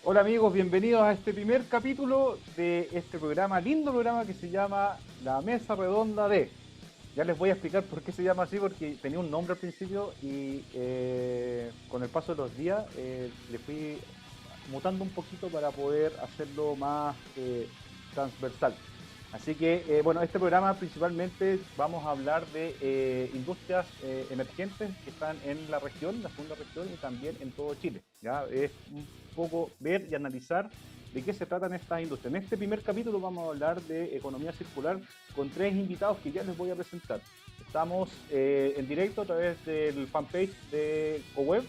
Hola amigos, bienvenidos a este primer capítulo de este programa, lindo programa que se llama La Mesa Redonda de. Ya les voy a explicar por qué se llama así, porque tenía un nombre al principio y con el paso de los días le fui mutando un poquito para poder hacerlo más transversal. Así que, bueno, este programa principalmente vamos a hablar de industrias emergentes que están en la región, la segunda región y también en todo Chile. ¿Ya? Es un poco ver y analizar de qué se tratan estas industrias. En este primer capítulo vamos a hablar de economía circular con tres invitados que ya les voy a presentar. Estamos en directo a través del fanpage de CoWeb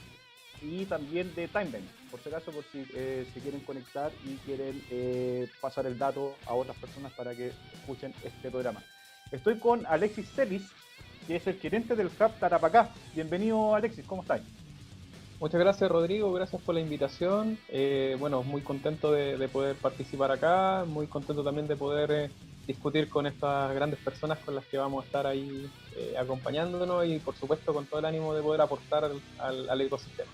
y también de Timeline, por si acaso, por si se quieren conectar y quieren pasar el dato a otras personas para que escuchen este programa. Estoy con Alexis Celis, que es el gerente del Hub Tarapacá. Bienvenido, Alexis, ¿cómo estás? Muchas gracias, Rodrigo, gracias por la invitación. Bueno, muy contento de poder participar acá, muy contento también de poder discutir con estas grandes personas con las que vamos a estar ahí acompañándonos y por supuesto con todo el ánimo de poder aportar al ecosistema.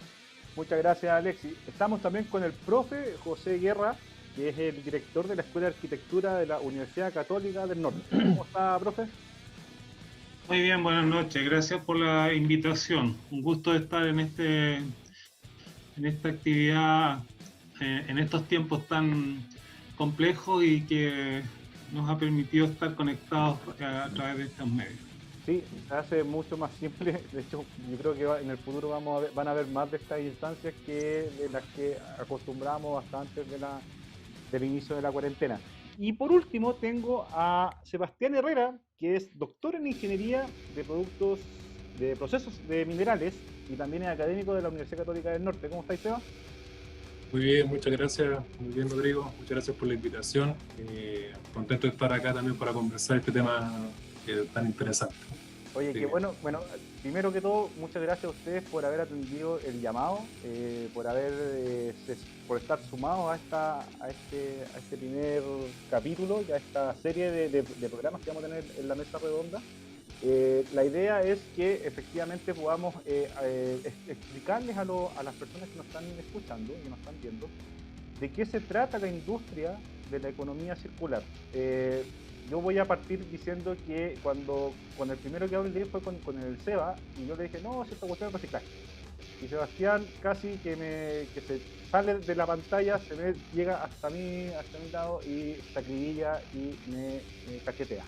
Muchas gracias, Alexis. Estamos también con el profe José Guerra, que es el director de la Escuela de Arquitectura de la Universidad Católica del Norte. ¿Cómo está, profe? Muy bien, buenas noches. Gracias por la invitación. Un gusto estar en esta actividad, en estos tiempos tan complejos y que nos ha permitido estar conectados a través de estos medios. Sí, se hace mucho más simple. De hecho, yo creo que en el futuro van a haber más de estas instancias que de las que acostumbramos hasta antes del inicio de la cuarentena. Y por último, tengo a Sebastián Herrera, que es doctor en ingeniería de productos, de procesos de minerales y también es académico de la Universidad Católica del Norte. ¿Cómo estáis, Seba? Muy bien, muchas gracias. Muy bien, Rodrigo. Muchas gracias por la invitación. Contento de estar acá también para conversar este tema tan interesante. Oye, qué bueno. Bueno, primero que todo, muchas gracias a ustedes por haber atendido el llamado, por estar sumados a este primer capítulo y a esta serie de programas que vamos a tener en la mesa redonda. La idea es que efectivamente podamos explicarles a las personas que nos están escuchando y que nos están viendo de qué se trata la industria de la economía circular. Yo voy a partir diciendo que con el primero que hablé fue con el Seba y yo le dije, no, si esta cuestión es reciclaje. Y Sebastián casi que se sale de la pantalla, llega hasta mi lado y se acribilla y me cachetea.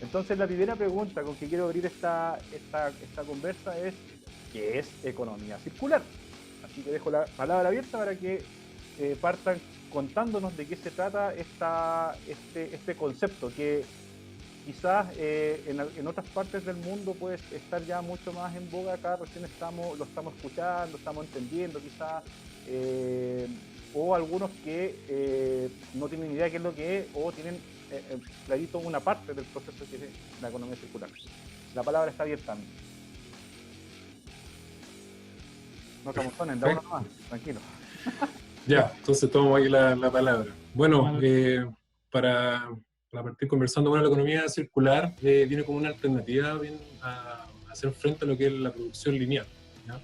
Entonces la primera pregunta con que quiero abrir esta conversa es ¿qué es economía circular? Así que dejo la palabra abierta para que partan contándonos de qué se trata este concepto que quizás en otras partes del mundo puede estar ya mucho más en boga. Acá recién lo estamos escuchando, estamos entendiendo quizás, o algunos que no tienen idea de qué es lo que es o tienen clarito una parte del proceso que es la economía circular. La palabra está abierta. No se amontonen, da uno más, tranquilo. Ya, entonces tomo ahí la palabra. Bueno, para partir conversando, bueno, la economía circular viene como una alternativa bien a hacer frente a lo que es la producción lineal, ¿ya?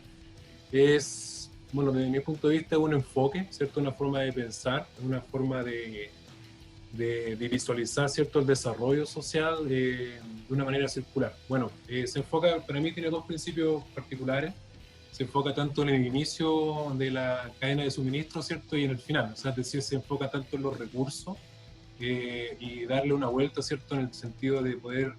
Es, bueno, desde mi punto de vista, un enfoque, ¿cierto? Una forma de pensar, una forma de visualizar, ¿cierto?, el desarrollo social de una manera circular. Bueno, se enfoca, para mí tiene dos principios particulares. Se enfoca tanto en el inicio de la cadena de suministro, ¿cierto?, y en el final. O sea, es decir, se enfoca tanto en los recursos y darle una vuelta, ¿cierto?, en el sentido de poder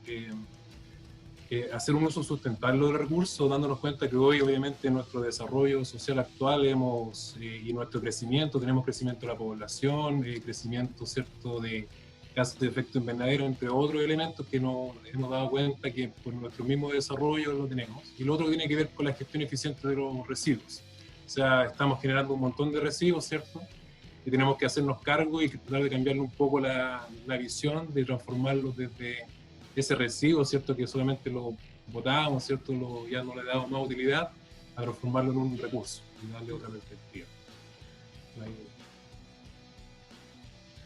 hacer un uso sustentable de los recursos, dándonos cuenta que hoy, obviamente, en nuestro desarrollo social actual y nuestro crecimiento, tenemos crecimiento de la población, crecimiento, ¿cierto?, de gases de efecto invernadero, entre otros elementos que nos hemos dado cuenta que por nuestro mismo desarrollo lo tenemos. Y lo otro tiene que ver con la gestión eficiente de los residuos. O sea, estamos generando un montón de residuos, ¿cierto?, y tenemos que hacernos cargo y tratar de cambiarle un poco la visión, de transformarlos desde ese residuo, ¿cierto?, que solamente lo botamos, ¿cierto?, ya no le damos más utilidad, a transformarlo en un recurso y darle otra perspectiva.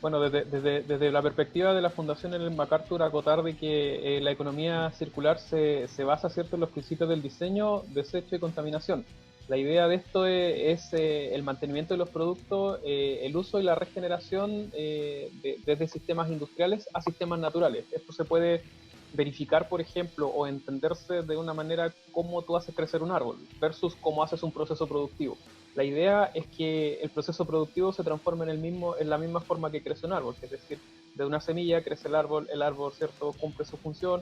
Bueno, desde la perspectiva de la Fundación Ellen MacArthur, acotar de que la economía circular se basa, ¿cierto?, en los principios del diseño, desecho y contaminación. La idea de esto es el mantenimiento de los productos, el uso y la regeneración desde sistemas industriales a sistemas naturales. Esto se puede verificar, por ejemplo, o entenderse de una manera cómo tú haces crecer un árbol versus cómo haces un proceso productivo. La idea es que el proceso productivo se transforme en la misma forma que crece un árbol, es decir, de una semilla crece el árbol, ¿cierto?, cumple su función,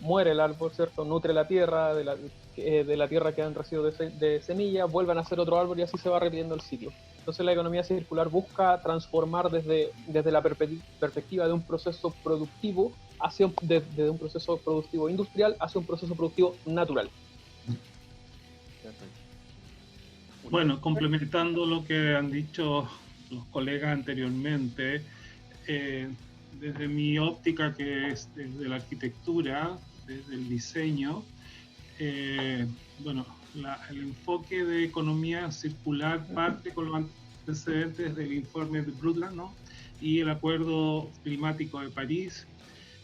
muere el árbol, ¿cierto?, nutre la tierra, de la tierra quedan residuos de semilla, vuelvan a ser otro árbol y así se va repitiendo el ciclo. Entonces la economía circular busca transformar desde la perspectiva de un proceso productivo desde un proceso productivo industrial hacia un proceso productivo natural. Bueno, complementando lo que han dicho los colegas anteriormente, desde mi óptica, que es desde la arquitectura, desde el diseño, bueno, el enfoque de economía circular parte con los antecedentes del informe de Brundtland, ¿no?, y el Acuerdo Climático de París.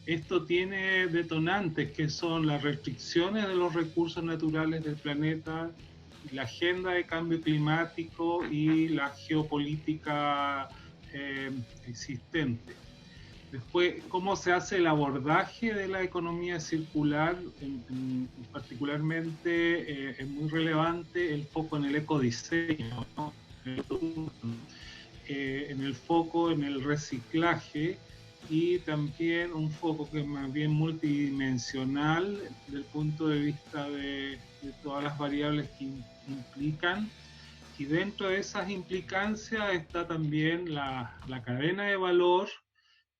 Esto tiene detonantes que son las restricciones de los recursos naturales del planeta, la agenda de cambio climático y la geopolítica existente. Después, cómo se hace el abordaje de la economía circular, particularmente es muy relevante el foco en el ecodiseño, ¿no?, en el foco en el reciclaje, y también un foco que es más bien multidimensional desde el punto de vista de todas las variables que implican. Y dentro de esas implicancias está también la cadena de valor,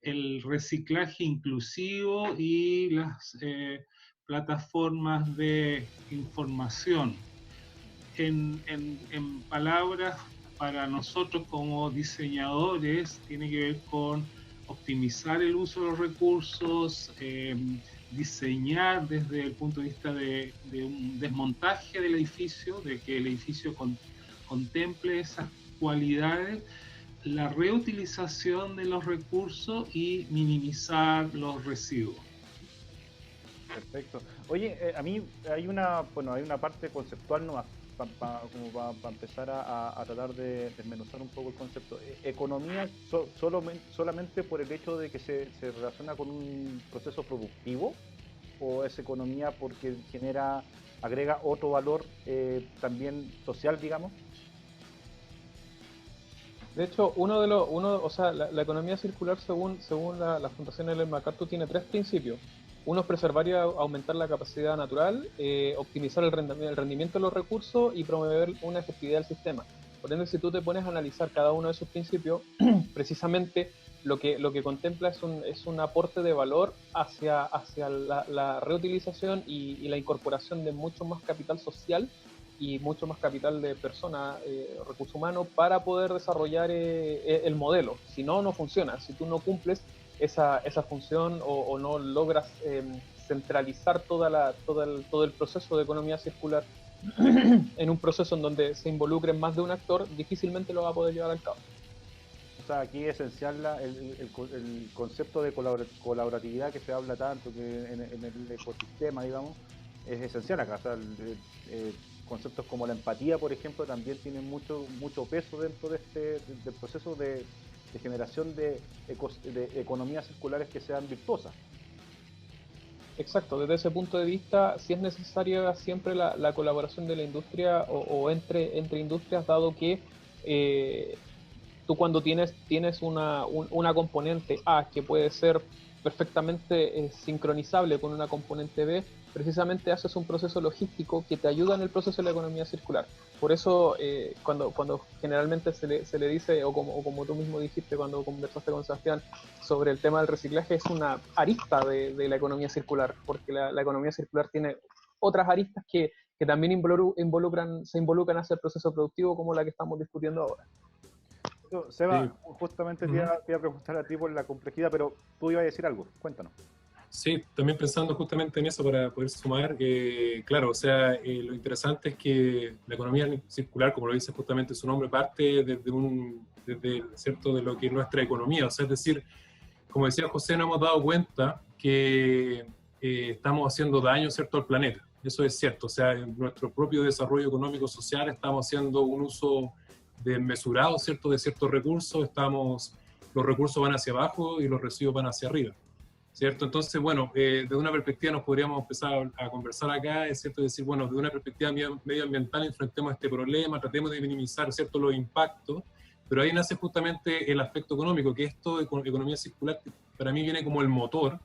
el reciclaje inclusivo y las plataformas de información. En palabras, para nosotros como diseñadores, tiene que ver con optimizar el uso de los recursos, diseñar desde el punto de vista de un desmontaje del edificio, de que el edificio contemple esas cualidades, la reutilización de los recursos y minimizar los residuos. Perfecto. Oye, a mí hay una parte conceptual nomás, como para empezar a tratar de desmenuzar un poco el concepto. Economía solamente por el hecho de que se relaciona con un proceso productivo, o es economía porque agrega otro valor también social, digamos. De hecho, la economía circular, según la Fundación Ellen MacArthur, tiene 3 principios. Uno es preservar y aumentar la capacidad natural, optimizar el rendimiento de los recursos y promover una efectividad del sistema. Por ende, si tú te pones a analizar cada uno de esos principios, precisamente lo que contempla es un aporte de valor hacia la reutilización y la incorporación de mucho más capital social y mucho más capital de personas, recursos humanos, para poder desarrollar el modelo. Si no, no funciona. Si tú no cumples esa función o no logras centralizar todo el proceso de economía circular en un proceso en donde se involucre más de un actor, difícilmente lo va a poder llevar al cabo. O sea, aquí es esencial el concepto de colaboratividad que se habla tanto, que en el ecosistema, digamos, es esencial acá. O sea, conceptos como la empatía, por ejemplo, también tienen mucho peso dentro del proceso de generación de economías circulares que sean virtuosas. Exacto, desde ese punto de vista, sí es necesaria siempre la colaboración de la industria o entre industrias, dado que tú cuando tienes una componente A que puede ser perfectamente sincronizable con una componente B, precisamente haces un proceso logístico que te ayuda en el proceso de la economía circular. Por eso, cuando generalmente se le dice, o como tú mismo dijiste cuando conversaste con Sebastián sobre el tema del reciclaje, es una arista de la economía circular, porque la economía circular tiene otras aristas que también se involucran hacia el proceso productivo, como la que estamos discutiendo ahora. Seba, sí, justamente te iba a preguntar a ti por la complejidad, pero tú ibas a decir algo, cuéntanos. Sí, también pensando justamente en eso para poder sumar, claro, o sea, lo interesante es que la economía circular, como lo dice justamente su nombre, parte desde cierto, de lo que es nuestra economía, o sea, es decir, como decía José, nos hemos dado cuenta que estamos haciendo daño, ¿cierto?, al planeta. eso es cierto. O sea, en nuestro propio desarrollo económico-social estamos haciendo un uso desmesurado, ¿cierto?, de ciertos recursos. Los recursos van hacia abajo y los residuos van hacia arriba, ¿cierto? Entonces, bueno, desde una perspectiva nos podríamos empezar a conversar acá, es cierto, decir, bueno, desde una perspectiva medioambiental enfrentemos este problema, tratemos de minimizar, ¿cierto?, los impactos, pero ahí nace justamente el aspecto económico, que esto de economía circular para mí viene como el motor,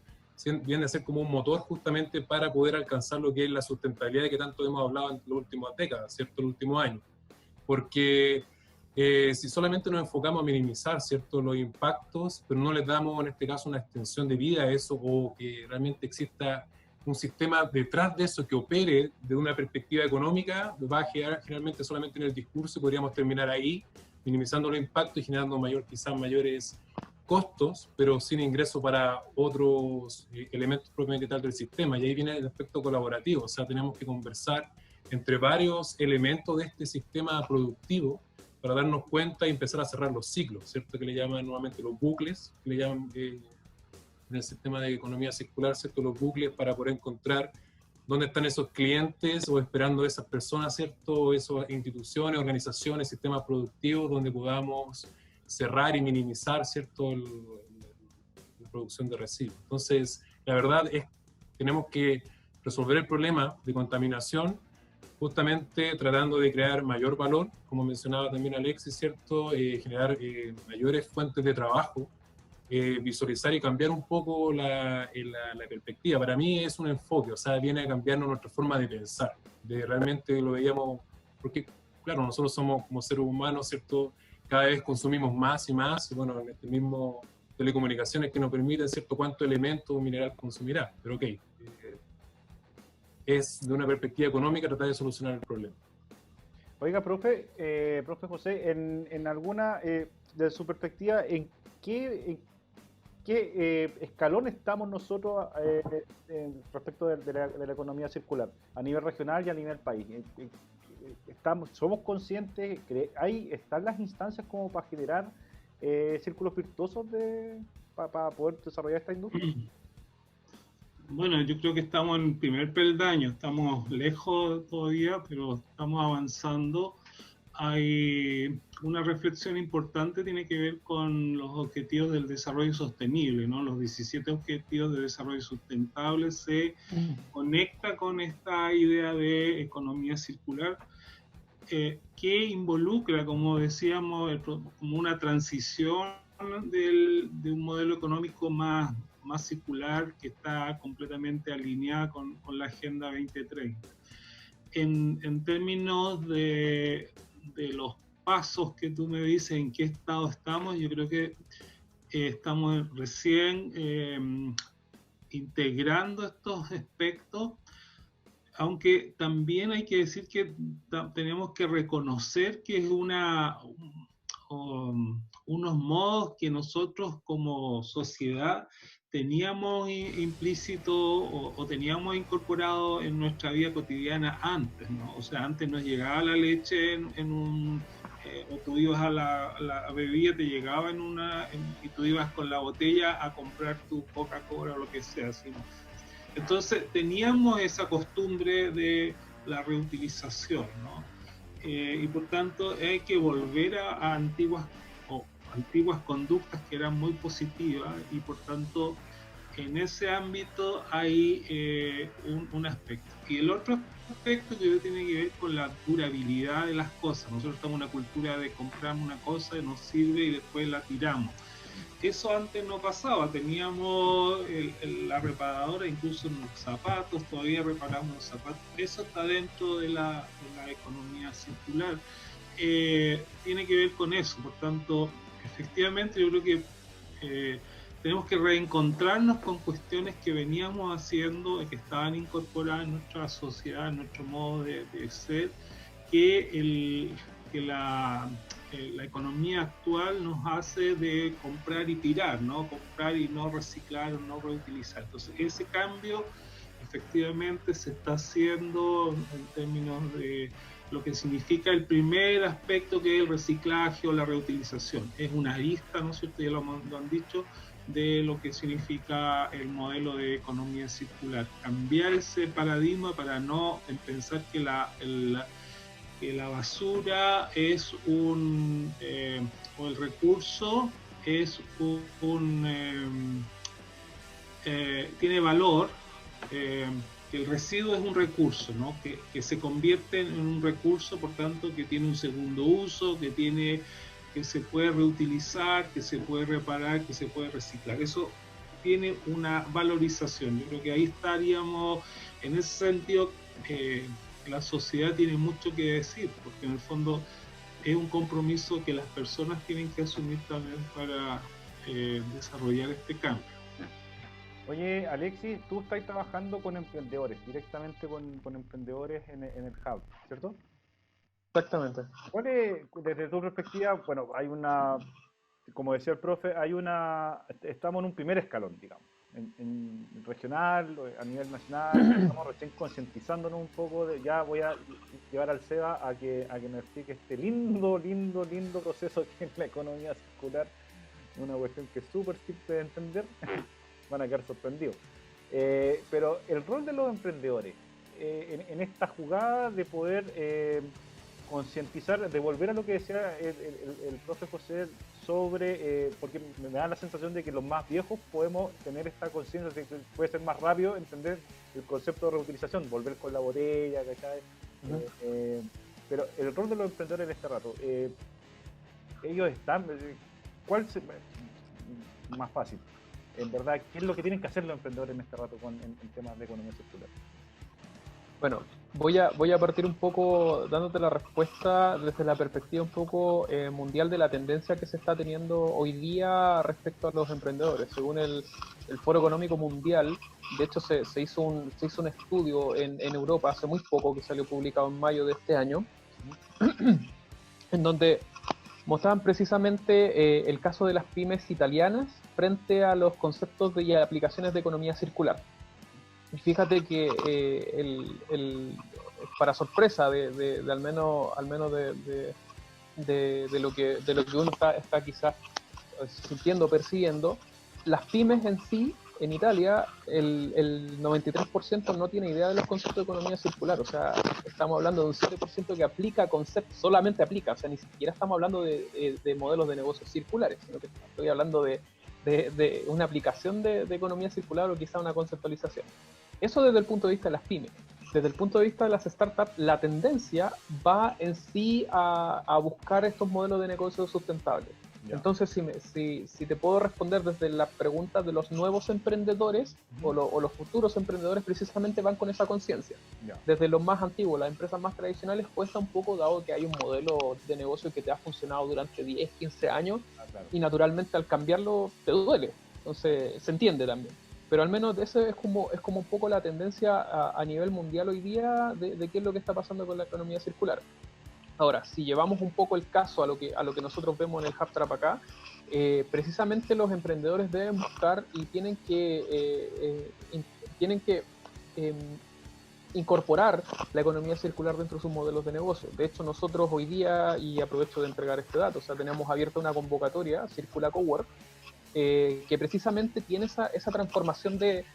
viene a ser como un motor justamente para poder alcanzar lo que es la sustentabilidad de que tanto hemos hablado en las últimas décadas, ¿cierto?, los últimos años. Porque si solamente nos enfocamos a minimizar, ¿cierto?, los impactos, pero no les damos en este caso una extensión de vida a eso, o que realmente exista un sistema detrás de eso que opere de una perspectiva económica, va a quedar generalmente solamente en el discurso y podríamos terminar ahí, minimizando los impactos y generando quizás mayores costos, pero sin ingreso para otros elementos propiamente tal del sistema. Y ahí viene el aspecto colaborativo, o sea, tenemos que conversar entre varios elementos de este sistema productivo para darnos cuenta y empezar a cerrar los ciclos, ¿cierto? Que le llaman nuevamente los bucles, que le llaman en el sistema de economía circular, ¿cierto? Los bucles, para poder encontrar dónde están esos clientes o esperando esas personas, ¿cierto? Esas instituciones, organizaciones, sistemas productivos donde podamos cerrar y minimizar, ¿cierto?, la producción de residuos. Entonces, la verdad es que tenemos que resolver el problema de contaminación justamente tratando de crear mayor valor, como mencionaba también Alexis, ¿cierto? Generar mayores fuentes de trabajo, visualizar y cambiar un poco la perspectiva. Para mí es un enfoque, o sea, viene a cambiarnos nuestra forma de pensar, de realmente lo veíamos, porque claro, nosotros somos como seres humanos, ¿cierto? Cada vez consumimos más y más, y bueno, en este mismo telecomunicaciones que nos permiten, ¿cierto?, cuánto elemento o mineral consumirá, pero ok, es de una perspectiva económica tratar de solucionar el problema. Oiga, profe José, en alguna, de su perspectiva, ¿en qué escalón estamos nosotros respecto de la economía circular, a nivel regional y a nivel país? ¿Somos conscientes? ¿Están las instancias como para generar círculos virtuosos para poder desarrollar esta industria? Bueno, yo creo que estamos en el primer peldaño, estamos lejos todavía, pero estamos avanzando. Hay una reflexión importante, tiene que ver con los objetivos del desarrollo sostenible, ¿no? Los 17 objetivos de desarrollo sustentable se conecta con esta idea de economía circular, que involucra, como decíamos, como una transición de un modelo económico más circular, que está completamente alineada con la Agenda 2030. En términos de los pasos que tú me dices, en qué estado estamos, yo creo que estamos recién integrando estos aspectos, aunque también hay que decir que tenemos que reconocer que es unos modos que nosotros como sociedad teníamos implícito o teníamos incorporado en nuestra vida cotidiana antes, ¿no? O sea, antes nos llegaba la leche o tú ibas a la bebida, te llegaba y tú ibas con la botella a comprar tu Coca-Cola o lo que sea, ¿sí? Entonces teníamos esa costumbre de la reutilización, ¿no? Y por tanto hay que volver a antiguas conductas que eran muy positivas, y por tanto en ese ámbito hay un aspecto. Y el otro aspecto que tiene que ver con la durabilidad de las cosas. Nosotros estamos en una cultura de comprar una cosa, nos sirve y después la tiramos. Eso antes no pasaba, teníamos la reparadora, incluso en los zapatos, todavía reparamos los zapatos. Eso está dentro de la economía circular. Tiene que ver con eso, por tanto, efectivamente yo creo que tenemos que reencontrarnos con cuestiones que veníamos haciendo y que estaban incorporadas en nuestra sociedad, en nuestro modo de ser, que la economía actual nos hace de comprar y tirar, ¿no? Comprar y no reciclar o no reutilizar. Entonces, ese cambio efectivamente se está haciendo en términos de lo que significa el primer aspecto, que es el reciclaje o la reutilización. Es una arista, ¿no es cierto? Ya lo han dicho, de lo que significa el modelo de economía circular. Cambiar ese paradigma para no pensar que que la basura es o el recurso es tiene valor, que el residuo es un recurso, ¿no? Que se convierte en un recurso, por tanto, que tiene un segundo uso, que se puede reutilizar, que se puede reparar, que se puede reciclar. Eso tiene una valorización. Yo creo que ahí estaríamos, en ese sentido, la sociedad tiene mucho que decir, porque en el fondo es un compromiso que las personas tienen que asumir también para desarrollar este cambio. Oye, Alexis, tú estás trabajando con emprendedores, directamente con emprendedores en el Hub, ¿cierto? Exactamente. ¿Cuál es, desde tu perspectiva, bueno, hay una, como decía el profe, estamos en un primer escalón, digamos, en regional, a nivel nacional, estamos recién concientizándonos un poco ya voy a llevar al Seba a que nos explique este lindo proceso que es la economía circular, una cuestión que es súper simple de entender, van a quedar sorprendidos. Pero el rol de los emprendedores en esta jugada de poder concientizar, de volver a lo que decía el profe José sobre, porque me da la sensación de que los más viejos podemos tener esta conciencia de que puede ser más rápido entender el concepto de reutilización, volver con la botella, ¿cachai? Pero el rol de los emprendedores en este rato, ellos están, más fácil, en verdad, ¿qué es lo que tienen que hacer los emprendedores en este rato en temas de economía circular? Bueno, voy a partir un poco dándote la respuesta desde la perspectiva un poco mundial de la tendencia que se está teniendo hoy día respecto a los emprendedores. Según el Foro Económico Mundial, de hecho se hizo un estudio en Europa hace muy poco, que salió publicado en mayo de este año, en donde mostraban precisamente el caso de las pymes italianas frente a los conceptos y aplicaciones de economía circular. Y fíjate que para sorpresa de al menos de lo que uno está quizás sintiendo, percibiendo, las pymes en sí, en Italia, el 93% no tiene idea de los conceptos de economía circular. O sea, estamos hablando de un 7% que aplica conceptos, solamente aplica, o sea, ni siquiera estamos hablando de modelos de negocios circulares, sino que estoy hablando de una aplicación de economía circular o quizá una conceptualización. Eso desde el punto de vista de las pymes. Desde el punto de vista de las startups, la tendencia va en sí a buscar estos modelos de negocio sustentables. Ya. Entonces, si te puedo responder desde la pregunta de los nuevos emprendedores o los futuros emprendedores, precisamente van con esa conciencia. Desde los más antiguos, las empresas más tradicionales, cuesta un poco, dado que hay un modelo de negocio que te ha funcionado durante 10, 15 años, claro. Y naturalmente al cambiarlo te duele. Entonces, se entiende también. Pero al menos ese es como un poco la tendencia a nivel mundial hoy día de qué es lo que está pasando con la economía circular. Ahora, si llevamos un poco el caso a lo que nosotros vemos en el HubTrap acá, precisamente los emprendedores deben buscar y tienen que incorporar la economía circular dentro de sus modelos de negocio. De hecho, nosotros hoy día, y aprovecho de entregar este dato, o sea, tenemos abierta una convocatoria, Circula Cowork, que precisamente tiene esa transformación de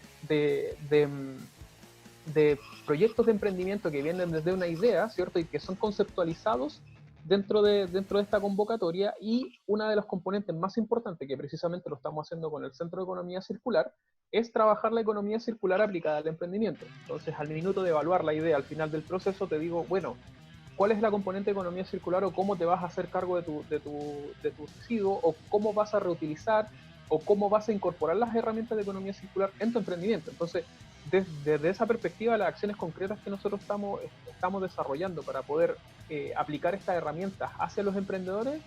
proyectos de emprendimiento que vienen desde una idea, ¿cierto? Y que son conceptualizados dentro de esta convocatoria, y una de los componentes más importantes, que precisamente lo estamos haciendo con el Centro de Economía Circular, es trabajar la economía circular aplicada al emprendimiento. Entonces, al minuto de evaluar la idea, al final del proceso, te digo, bueno, ¿cuál es la componente de economía circular, o cómo te vas a hacer cargo de tu residuo, o cómo vas a reutilizar, o cómo vas a incorporar las herramientas de economía circular en tu emprendimiento? Entonces, desde esa perspectiva, las acciones concretas que nosotros estamos desarrollando para poder aplicar estas herramientas hacia los emprendedores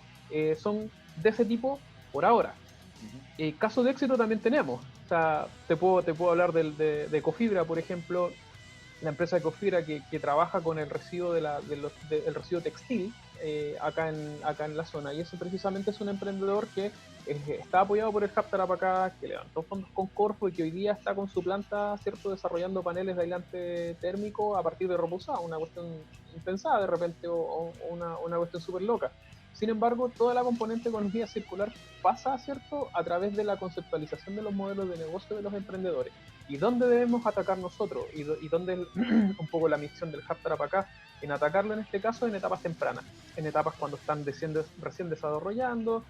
son de ese tipo por ahora. Casos de éxito también tenemos. O sea, te puedo hablar de Ecofibra, por ejemplo, la empresa Ecofibra que trabaja con el residuo el residuo textil acá en la zona, y eso precisamente es un emprendedor que está apoyado por el HubTrap acá, que levantó fondos con Corfo y que hoy día está con su planta, ¿cierto?, desarrollando paneles de aislante térmico a partir de ropa usada, una cuestión impensada de repente, o una cuestión súper loca. Sin embargo, toda la componente de economía circular pasa, ¿cierto?, a través de la conceptualización de los modelos de negocio de los emprendedores. ¿Y dónde debemos atacar nosotros? ¿Y dónde un poco la misión del Hub acá? En atacarlo en este caso en etapas tempranas, en etapas cuando están recién desarrollando,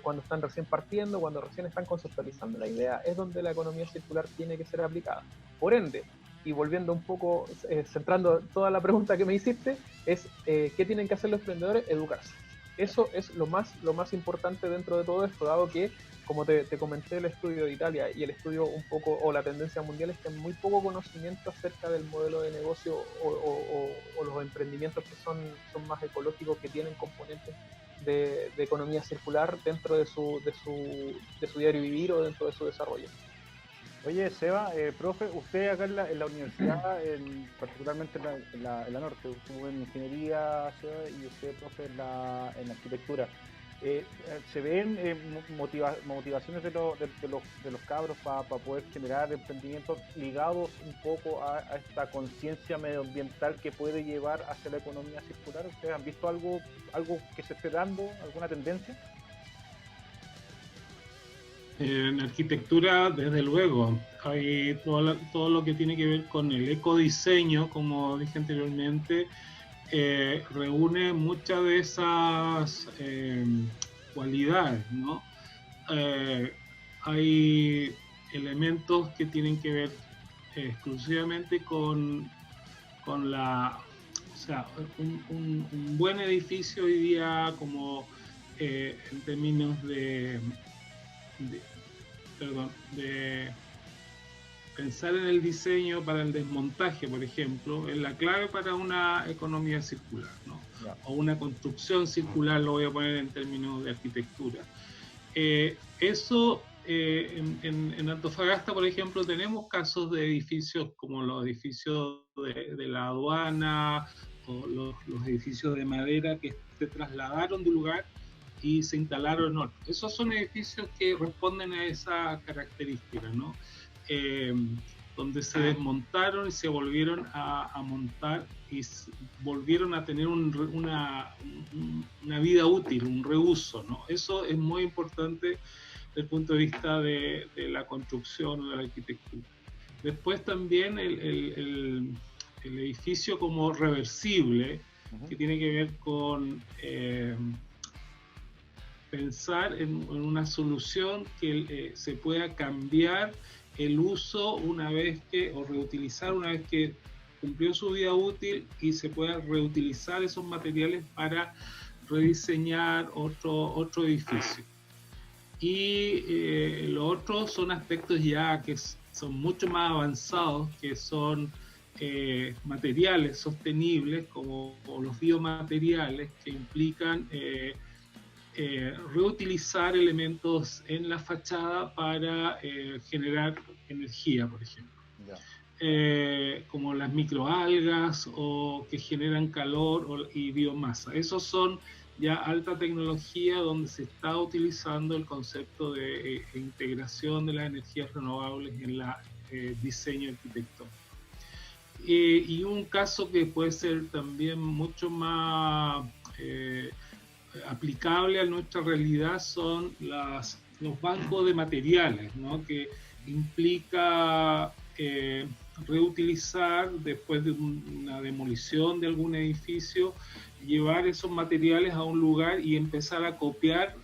cuando están recién partiendo, cuando recién están conceptualizando la idea, es donde la economía circular tiene que ser aplicada. Por ende, y volviendo un poco, centrando toda la pregunta que me hiciste, es ¿qué tienen que hacer los emprendedores? Educarse. Eso es lo más importante dentro de todo esto, dado que, como te comenté, el estudio de Italia y el estudio un poco, o la tendencia mundial, es que hay muy poco conocimiento acerca del modelo de negocio o los emprendimientos que son más ecológicos, que tienen componentes de economía circular dentro de su diario vivir o dentro de su desarrollo. Oye, Seba, profe, usted acá en la universidad, particularmente en la norte, estuvo en ingeniería, Seba, y usted, profe, en la arquitectura. ¿Se ven motivaciones de los cabros para poder generar emprendimientos ligados un poco a esta conciencia medioambiental que puede llevar hacia la economía circular? ¿Ustedes han visto algo que se esté dando, alguna tendencia? En arquitectura, desde luego, hay todo lo que tiene que ver con el ecodiseño, como dije anteriormente, reúne muchas de esas cualidades, ¿no? Hay elementos que tienen que ver exclusivamente con la... O sea, un buen edificio hoy día, como en términos de pensar en el diseño para el desmontaje, por ejemplo, es la clave para una economía circular, ¿no? O una construcción circular, lo voy a poner en términos de arquitectura. En Antofagasta, por ejemplo, tenemos casos de edificios como los edificios de la aduana o los edificios de madera que se trasladaron de un lugar y se instalaron en otros. Esos son edificios que responden a esa característica, ¿no? Donde se desmontaron y se volvieron a montar y volvieron a tener una vida útil, un reuso, ¿no? Eso es muy importante desde el punto de vista de la construcción o de la arquitectura. Después también el edificio como reversible, que tiene que ver con pensar en una solución que se pueda cambiar el uso o reutilizar una vez que cumplió su vida útil, y se pueda reutilizar esos materiales para rediseñar otro edificio. Y lo otro son aspectos ya que son mucho más avanzados, que son materiales sostenibles, como los biomateriales, que implican reutilizar elementos en la fachada para generar energía, por ejemplo. Como las microalgas, o que generan calor y biomasa. Esos son ya alta tecnología, donde se está utilizando el concepto de integración de las energías renovables en el diseño arquitectónico. Y un caso que puede ser también mucho más aplicable a nuestra realidad son los bancos de materiales, ¿no? Que implica reutilizar, después de una demolición de algún edificio, llevar esos materiales a un lugar y empezar a copiar,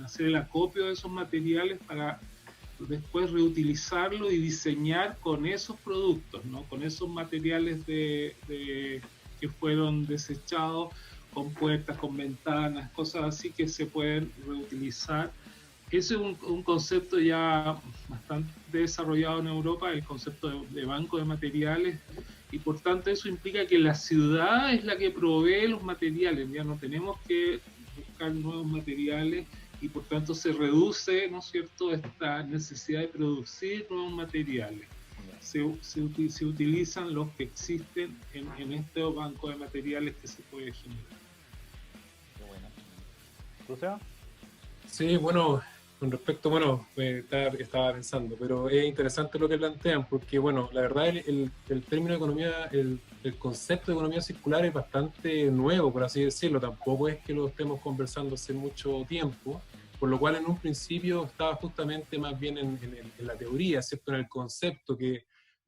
hacer el acopio de esos materiales para después reutilizarlo y diseñar con esos productos, ¿no? Con esos materiales que fueron desechados, con puertas, con ventanas, cosas así que se pueden reutilizar. Ese es un concepto ya bastante desarrollado en Europa, el concepto de banco de materiales, y por tanto eso implica que la ciudad es la que provee los materiales, ya no tenemos que buscar nuevos materiales, y por tanto se reduce, ¿no es cierto?, esta necesidad de producir nuevos materiales. Se utilizan los que existen en este banco de materiales que se puede generar. Qué bueno. ¿Tú, Seba? Sí, bueno, Con respecto, bueno, estaba pensando, pero es interesante lo que plantean, porque, bueno, la verdad, el término de economía, el concepto de economía circular es bastante nuevo, por así decirlo. Tampoco es que lo estemos conversando hace mucho tiempo, por lo cual en un principio estaba justamente más bien en la teoría, ¿cierto? En el concepto de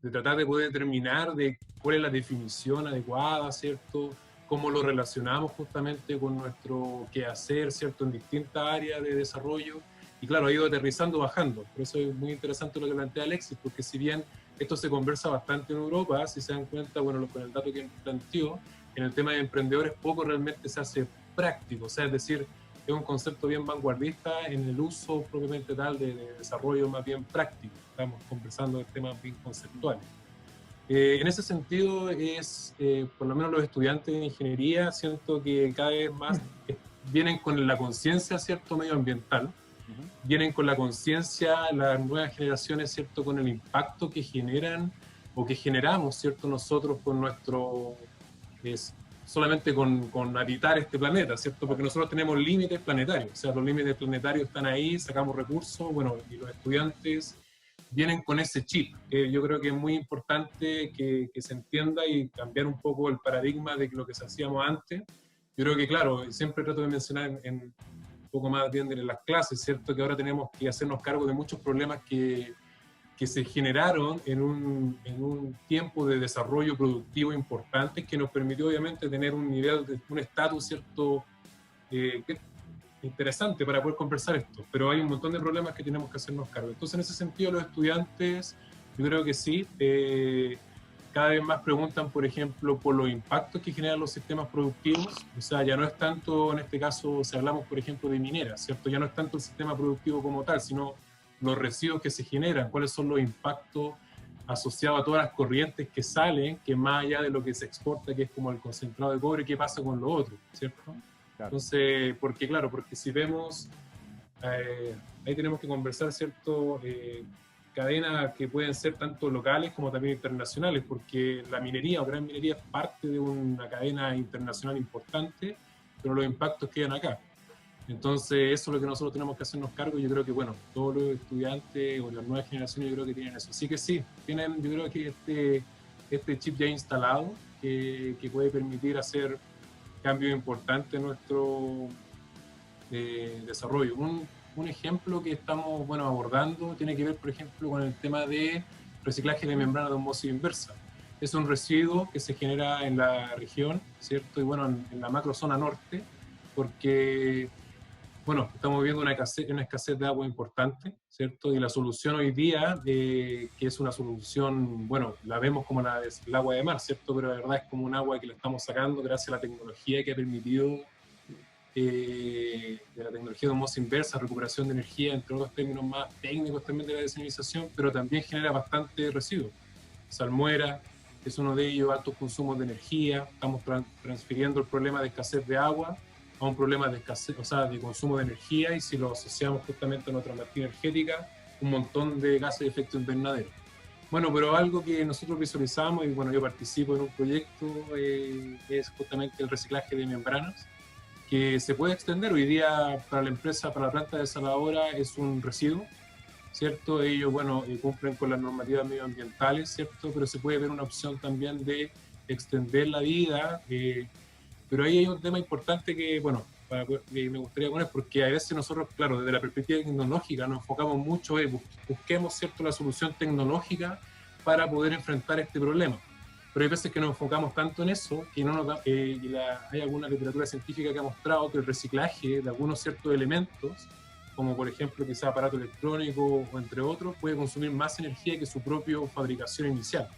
tratar de poder determinar de cuál es la definición adecuada, ¿cierto? Cómo lo relacionamos justamente con nuestro quehacer, ¿cierto? En distintas áreas de desarrollo. Y claro, ha ido aterrizando, bajando. Por eso es muy interesante lo que plantea Alexis, porque si bien esto se conversa bastante en Europa, si se dan cuenta, bueno, con el dato que planteó, en el tema de emprendedores poco realmente se hace práctico. O sea, es decir, es un concepto bien vanguardista en el uso propiamente tal de desarrollo más bien práctico. Estamos conversando de temas bien conceptuales. En ese sentido, por lo menos los estudiantes de ingeniería, siento que cada vez más vienen con la conciencia, ¿cierto?, medioambiental. Vienen con la conciencia las nuevas generaciones, ¿cierto?, con el impacto que generan o que generamos, ¿cierto?, nosotros con nuestro, solamente con habitar este planeta, ¿cierto?, porque nosotros tenemos límites planetarios, o sea, los límites planetarios están ahí, sacamos recursos, bueno, y los estudiantes vienen con ese chip, que yo creo que es muy importante que se entienda y cambiar un poco el paradigma de lo que se hacíamos antes. Yo creo que, claro, siempre trato de mencionar un poco más bien en las clases, ¿cierto? Que ahora tenemos que hacernos cargo de muchos problemas que se generaron en un tiempo de desarrollo productivo importante que nos permitió obviamente tener un nivel, un estatus, ¿cierto? Interesante para poder conversar esto, pero hay un montón de problemas que tenemos que hacernos cargo. Entonces, en ese sentido, los estudiantes, yo creo que sí, cada vez más preguntan, por ejemplo, por los impactos que generan los sistemas productivos. O sea, ya no es tanto, en este caso, si hablamos, por ejemplo, de mineras, ¿cierto? Ya no es tanto el sistema productivo como tal, sino los residuos que se generan, cuáles son los impactos asociados a todas las corrientes que salen, que más allá de lo que se exporta, que es como el concentrado de cobre, ¿qué pasa con lo otro, ¿cierto? Entonces, porque claro, porque si vemos, ahí tenemos que conversar, ¿cierto? Cadenas que pueden ser tanto locales como también internacionales, porque la minería o gran minería es parte de una cadena internacional importante, pero los impactos quedan acá. Entonces, eso es lo que nosotros tenemos que hacernos cargo. Yo creo que, bueno, todos los estudiantes o las nuevas generaciones yo creo que tienen eso. Así que sí, tienen, yo creo que este chip ya instalado que puede permitir hacer cambios importantes en nuestro desarrollo. Un ejemplo que estamos abordando tiene que ver, por ejemplo, con el tema de reciclaje de membrana de osmosis inversa. Es un residuo que se genera en la región, ¿cierto? Y bueno, en la macrozona norte, porque estamos viviendo una escasez de agua importante, ¿cierto? Y la solución hoy día, que es una solución, la vemos como el agua de mar, ¿cierto? Pero la verdad es como un agua que la estamos sacando gracias a la tecnología que ha permitido, de la tecnología de osmosis inversa, recuperación de energía, entre otros términos más técnicos también de la desalinización, pero también genera bastante residuos. Salmuera es uno de ellos, altos consumos de energía, estamos transfiriendo el problema de escasez de agua a un problema de escasez, o sea, de consumo de energía, y si lo asociamos justamente a nuestra matriz energética, un montón de gases de efecto invernadero. Pero algo que nosotros visualizamos, y yo participo en un proyecto, es justamente el reciclaje de membranas, que se puede extender. Hoy día para la empresa, para la planta desaladora, es un residuo, ¿cierto? Ellos, cumplen con las normativas medioambientales, ¿cierto? Pero se puede ver una opción también de extender la vida, pero ahí hay un tema importante que, me gustaría poner, porque a veces nosotros, claro, desde la perspectiva tecnológica nos enfocamos mucho, busquemos, ¿cierto?, la solución tecnológica para poder enfrentar este problema. Pero hay veces que nos enfocamos tanto en eso que hay alguna literatura científica que ha mostrado que el reciclaje de algunos ciertos elementos, como por ejemplo quizá aparato electrónico o entre otros, puede consumir más energía que su propia fabricación inicial.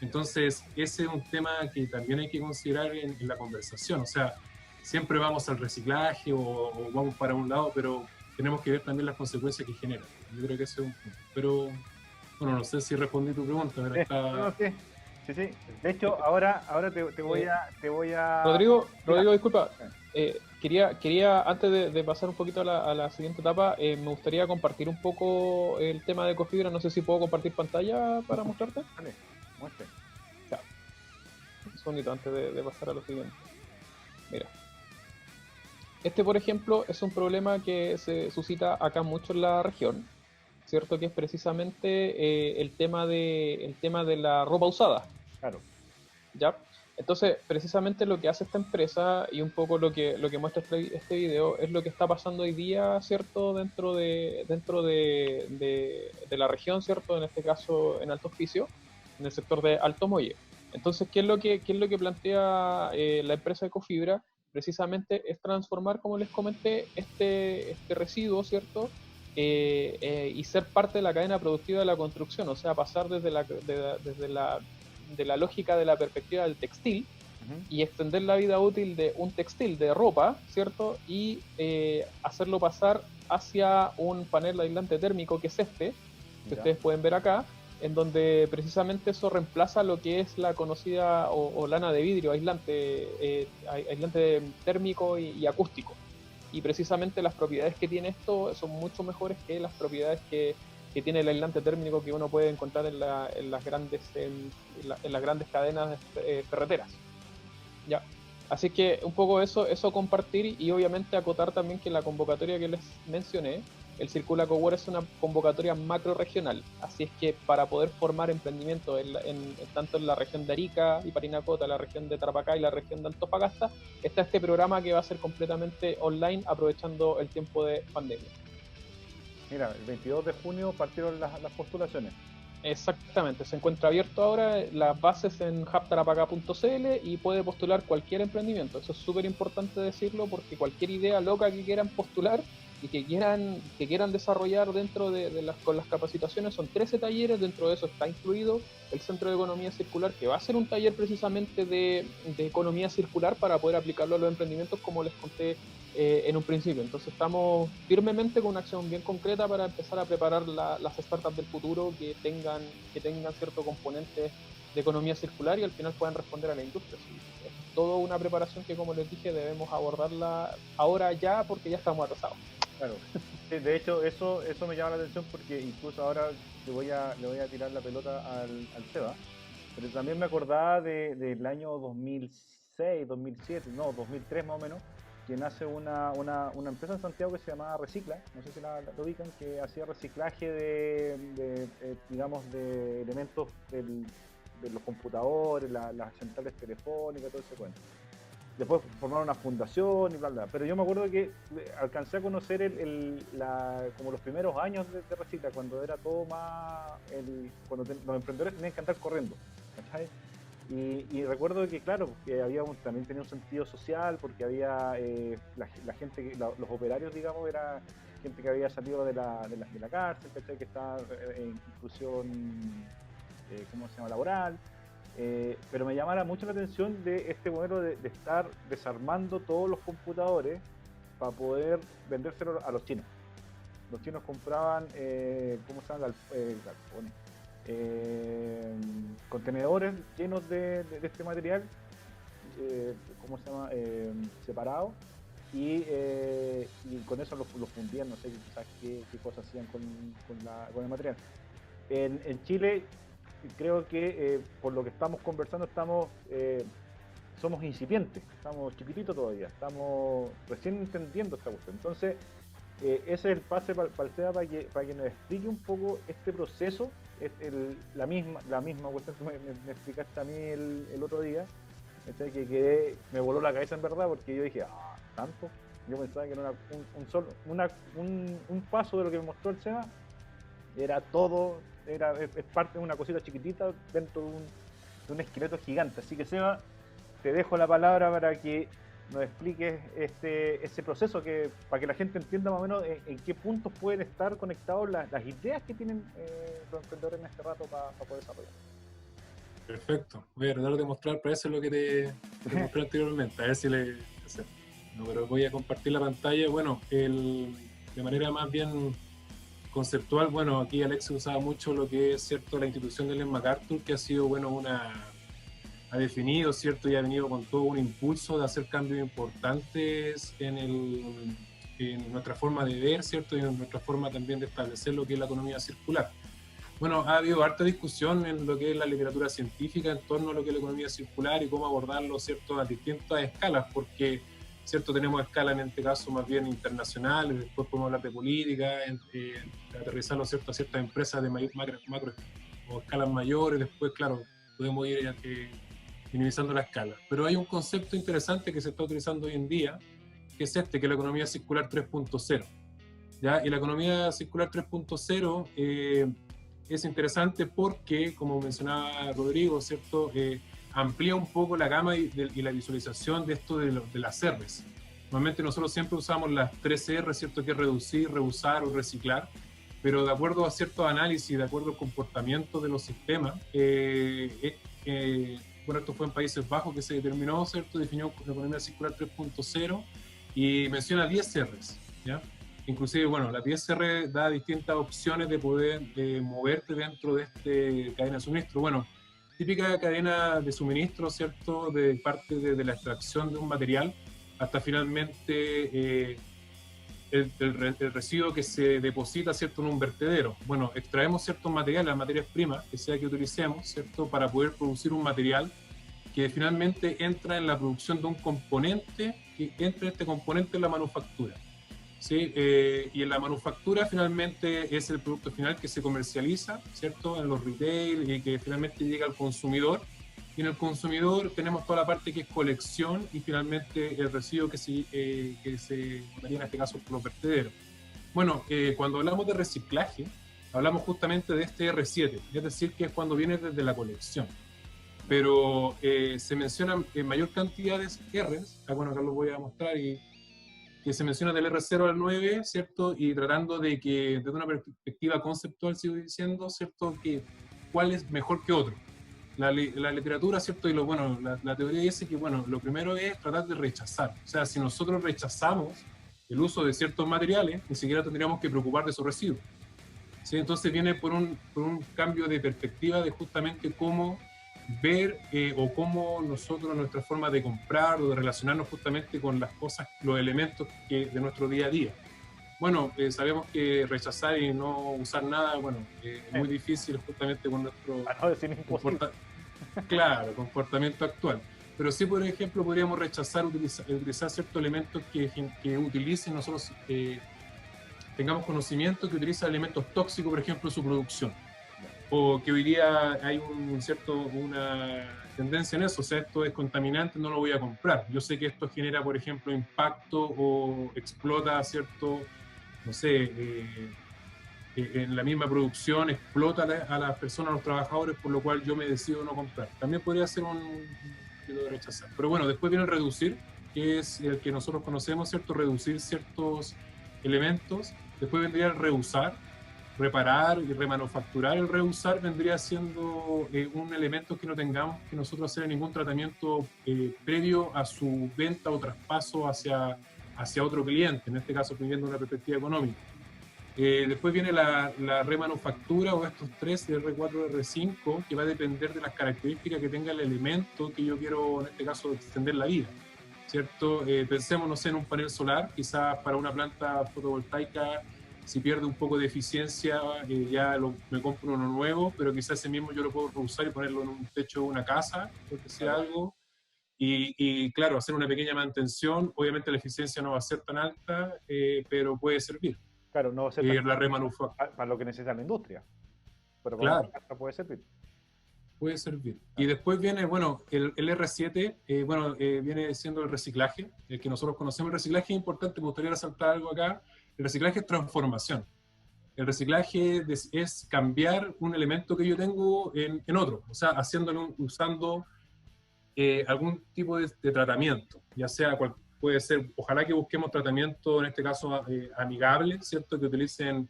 Entonces, ese es un tema que también hay que considerar en la conversación. O sea, siempre vamos al reciclaje o vamos para un lado, pero tenemos que ver también las consecuencias que genera. Yo creo que ese es un punto. Pero, no sé si respondí tu pregunta, pero está... Sí. De hecho, ahora te voy a... Rodrigo, disculpa. Quería antes de pasar un poquito a la siguiente etapa, me gustaría compartir un poco el tema de Ecofibra. No sé si puedo compartir pantalla para mostrarte. Vale, muestre. Ya. Un segundito antes de pasar a lo siguiente. Mira. Este, por ejemplo, es un problema que se suscita acá mucho en la región, ¿cierto? Que es precisamente el tema de la ropa usada. Claro. ¿Ya? Entonces, precisamente lo que hace esta empresa y un poco lo que muestra este video es lo que está pasando hoy día, ¿cierto? Dentro de la región, ¿cierto? En este caso, en Alto Hospicio, en el sector de Alto Molle. Entonces, ¿qué es lo que plantea la empresa Ecofibra? Precisamente es transformar, como les comenté, este residuo, ¿cierto? Y ser parte de la cadena productiva de la construcción, o sea, pasar desde la lógica de la perspectiva del textil y extender la vida útil de un textil de ropa, ¿cierto? Y hacerlo pasar hacia un panel aislante térmico que es este, que ustedes pueden ver acá, en donde precisamente eso reemplaza lo que es la conocida o lana de vidrio aislante térmico y acústico. Y precisamente las propiedades que tiene esto son mucho mejores que las propiedades que tiene el aislante térmico que uno puede encontrar en las grandes cadenas ferreteras. ¿Ya? Así que un poco eso compartir y obviamente acotar también que la convocatoria que les mencioné, el Circula Cowork es una convocatoria macro regional, así es que para poder formar emprendimiento tanto en la región de Arica y Parinacota, la región de Tarapacá y la región de Antofagasta, está este programa que va a ser completamente online aprovechando el tiempo de pandemia. Mira, el 22 de junio partieron las postulaciones. Exactamente, se encuentra abierto ahora las bases en hubtarapacá.cl y puede postular cualquier emprendimiento. Eso es súper importante decirlo porque cualquier idea loca que quieran postular y que quieran desarrollar dentro con las capacitaciones, son 13 talleres, dentro de eso está incluido el Centro de Economía Circular, que va a ser un taller precisamente de economía circular para poder aplicarlo a los emprendimientos, como les conté en un principio. Entonces estamos firmemente con una acción bien concreta para empezar a preparar las startups del futuro que tengan cierto componente de economía circular y al final puedan responder a la industria. Sí, es toda una preparación que, como les dije, debemos abordarla ahora ya porque ya estamos atrasados. Claro, sí, de hecho eso me llama la atención porque incluso ahora le voy a tirar la pelota al Seba, pero también me acordaba del año 2006, 2007, no, 2003 más o menos, que nace una empresa en Santiago que se llamaba Recicla, no sé si la ubican, que hacía reciclaje de elementos de los computadores, las centrales telefónicas, todo ese cuento. Después formaron una fundación y bla, bla. Pero yo me acuerdo que alcancé a conocer como los primeros años de Recicla, cuando era todo más... cuando los emprendedores tenían que andar corriendo, ¿cachai? Y recuerdo que, claro, que también tenía un sentido social, porque había la gente, los operarios, digamos, era gente que había salido de la cárcel, ¿cachai? Que estaba en inclusión, ¿cómo se llama?, laboral. Pero me llamara mucho la atención de este modelo de estar desarmando todos los computadores para poder vendérselos a los chinos. Los chinos compraban, ¿cómo se llama?, galpones, contenedores llenos de este material, ¿cómo se llama?, separado, y con eso los fundían, no sé quizás qué cosas hacían con el material. En Chile creo que por lo que estamos conversando somos incipientes, estamos chiquititos todavía, estamos recién entendiendo esta cuestión. Entonces ese es el pase para el SEBA para que nos explique un poco este proceso, la misma cuestión que me explicaste a mí el otro día, que me voló la cabeza en verdad, porque yo dije, ¿tanto? Yo pensaba que era un paso de lo que me mostró el SEBA, era todo, es parte de una cosita chiquitita dentro de un esqueleto gigante. Así que, Seba, te dejo la palabra para que nos expliques ese proceso, para que la gente entienda más o menos en qué puntos pueden estar conectados las ideas que tienen los emprendedores en este rato para poder desarrollar. Perfecto. Voy a tratar de mostrar, para eso es lo que te mostré anteriormente, a ver si le... No, pero voy a compartir la pantalla. Bueno, de manera más bien conceptual, bueno, aquí Alex usaba mucho lo que es, cierto, la institución de Ellen MacArthur, que ha sido, bueno, ha definido, cierto, y ha venido con todo un impulso de hacer cambios importantes en nuestra forma de ver, cierto, y en nuestra forma también de establecer lo que es la economía circular. Bueno, ha habido harta discusión en lo que es la literatura científica en torno a lo que es la economía circular y cómo abordarlo, cierto, a distintas escalas, porque ¿cierto? Tenemos escala en este caso más bien internacionales, después podemos hablar de política, aterrizarlo, ¿cierto?, a ciertas empresas de macro o escalas mayores, después, claro, podemos ir minimizando la escala. Pero hay un concepto interesante que se está utilizando hoy en día, que es que es la economía circular 3.0. ¿Ya? Y la economía circular 3.0 es interesante porque, como mencionaba Rodrigo, ¿cierto?, amplía un poco la gama y la visualización de esto de las R's. Normalmente nosotros siempre usamos las 3 R, ¿cierto?, que es reducir, reusar o reciclar, pero de acuerdo a ciertos análisis, de acuerdo al comportamiento de los sistemas, bueno, esto fue en Países Bajos que se determinó, ¿cierto?, definió la economía circular 3.0 y menciona 10 R's, ¿ya? Inclusive, bueno, la 10R da distintas opciones de poder moverte dentro de esta cadena de suministro. Bueno, típica cadena de suministro, ¿cierto?, de parte de la extracción de un material hasta finalmente el residuo que se deposita, ¿cierto?, en un vertedero. Bueno, extraemos ciertos materiales, las materias primas, que sea que utilicemos, ¿cierto?, para poder producir un material que finalmente entra en la producción de un componente, que entra este componente en la manufactura. ¿Sí? Y en la manufactura finalmente es el producto final que se comercializa, ¿cierto?, en los retail y que finalmente llega al consumidor. Y en el consumidor tenemos toda la parte que es colección y finalmente el residuo que se botaría en este caso por los vertederos. Bueno, cuando hablamos de reciclaje, hablamos justamente de este R7, es decir, que es cuando viene desde la colección. Pero se mencionan en mayor cantidad de R's, bueno, acá lo voy a mostrar, que se menciona del R0 al 9, ¿cierto? Y tratando de que, desde una perspectiva conceptual, sigo diciendo, ¿cierto?, que cuál es mejor que otro. La literatura, ¿cierto? Y la teoría dice que, bueno, lo primero es tratar de rechazar. O sea, si nosotros rechazamos el uso de ciertos materiales, ni siquiera tendríamos que preocupar de sus residuos. ¿Sí? Entonces viene por un cambio de perspectiva de justamente cómo ver o cómo nosotros, nuestra forma de comprar o de relacionarnos justamente con las cosas, los elementos de nuestro día a día. Bueno, sabemos que rechazar y no usar nada, bueno, es muy difícil justamente con nuestro comportamiento actual. Pero sí, por ejemplo, podríamos rechazar utilizar ciertos elementos que utilicen nosotros, tengamos conocimiento que utiliza elementos tóxicos, por ejemplo, en su producción. O que hoy día hay una tendencia en eso, o sea, esto es contaminante, no lo voy a comprar. Yo sé que esto genera, por ejemplo, impacto o explota, ¿cierto? No sé, en la misma producción explota a las personas, a los trabajadores, por lo cual yo me decido no comprar. También podría ser un de rechazar. Pero bueno, después viene el reducir, que es el que nosotros conocemos, ¿cierto? Reducir ciertos elementos. Después vendría el reusar, reparar y remanufacturar. El reusar vendría siendo un elemento que no tengamos que nosotros hacer ningún tratamiento previo a su venta o traspaso hacia otro cliente, en este caso viendo una perspectiva económica. Después viene la remanufactura o estos tres, R4, R5, que va a depender de las características que tenga el elemento que yo quiero, en este caso, extender la vida, ¿cierto? Pensemos, no sé, en un panel solar, quizás para una planta fotovoltaica, si pierde un poco de eficiencia, me compro uno nuevo, pero quizás ese mismo yo lo puedo reusar y ponerlo en un techo de una casa, porque sea algo. Y claro, hacer una pequeña mantención, obviamente la eficiencia no va a ser tan alta, pero puede servir. Claro, no va a ser la remanufactura para lo que necesita la industria, pero para claro, una casa puede servir. Puede servir. Y después viene, bueno, el R7, viene siendo el reciclaje, el que nosotros conocemos. El reciclaje es importante, me gustaría resaltar algo acá. El reciclaje es transformación. El reciclaje es cambiar un elemento que yo tengo en otro, o sea, usando algún tipo de tratamiento, ya sea puede ser, ojalá que busquemos tratamiento, en este caso amigables, ¿cierto? Que utilicen,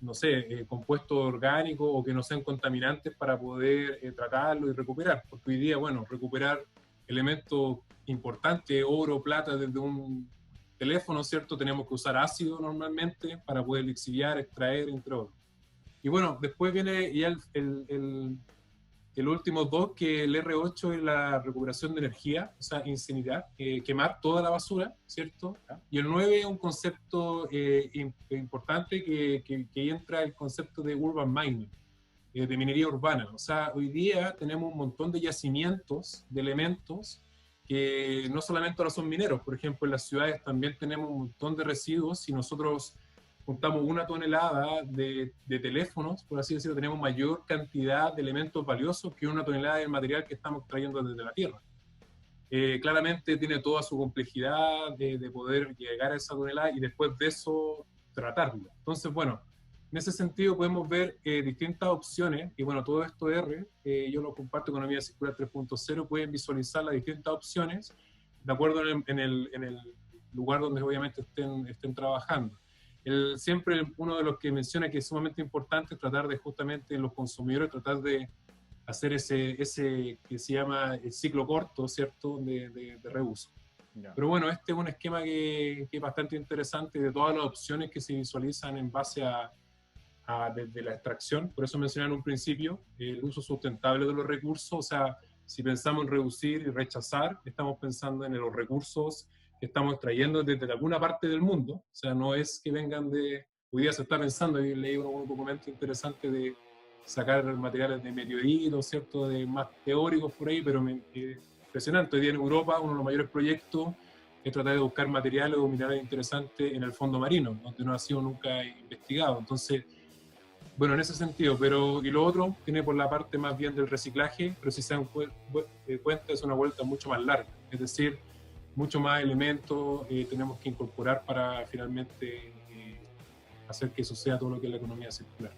no sé, compuestos orgánicos o que no sean contaminantes para poder tratarlo y recuperar. Porque hoy día, bueno, recuperar elementos importantes, oro, plata, desde un teléfono, ¿cierto? Tenemos que usar ácido normalmente para poder lixiviar, extraer, entre otros. Y bueno, después viene ya el último dos, que el R8 es la recuperación de energía, o sea, incinerar, quemar toda la basura, ¿cierto? Y el 9 es un concepto importante que entra el concepto de urban mining, de minería urbana. O sea, hoy día tenemos un montón de yacimientos, de elementos que no solamente ahora son mineros, por ejemplo, en las ciudades también tenemos un montón de residuos. Y nosotros juntamos 1 tonelada de teléfonos, por así decirlo, tenemos mayor cantidad de elementos valiosos que 1 tonelada del material que estamos trayendo desde la Tierra. Claramente tiene toda su complejidad de poder llegar a esa tonelada y después de eso tratarlo. Entonces, bueno, en ese sentido podemos ver distintas opciones, y bueno, todo esto R, yo lo comparto con Economía Circular 3.0, pueden visualizar las distintas opciones de acuerdo en el lugar donde obviamente estén trabajando. Siempre uno de los que menciona que es sumamente importante es tratar de justamente los consumidores, tratar de hacer ese que se llama el ciclo corto, ¿cierto?, de reuso. Ya. Pero bueno, este es un esquema que es bastante interesante de todas las opciones que se visualizan en base desde la extracción. Por eso mencioné en un principio el uso sustentable de los recursos. O sea, si pensamos en reducir y rechazar, estamos pensando en los recursos que estamos extrayendo desde alguna parte del mundo. O sea, no es que vengan hoy día se está pensando, y leí un documento interesante de sacar materiales de meteoritos, ¿cierto?, de más teóricos por ahí, pero impresionante. Hoy día en Europa uno de los mayores proyectos es tratar de buscar materiales o minerales interesantes en el fondo marino, donde no ha sido nunca investigado. Entonces, bueno, en ese sentido, y lo otro tiene por la parte más bien del reciclaje, pero si se dan cuenta es una vuelta mucho más larga, es decir, mucho más elementos tenemos que incorporar para finalmente hacer que eso sea todo lo que es la economía circular.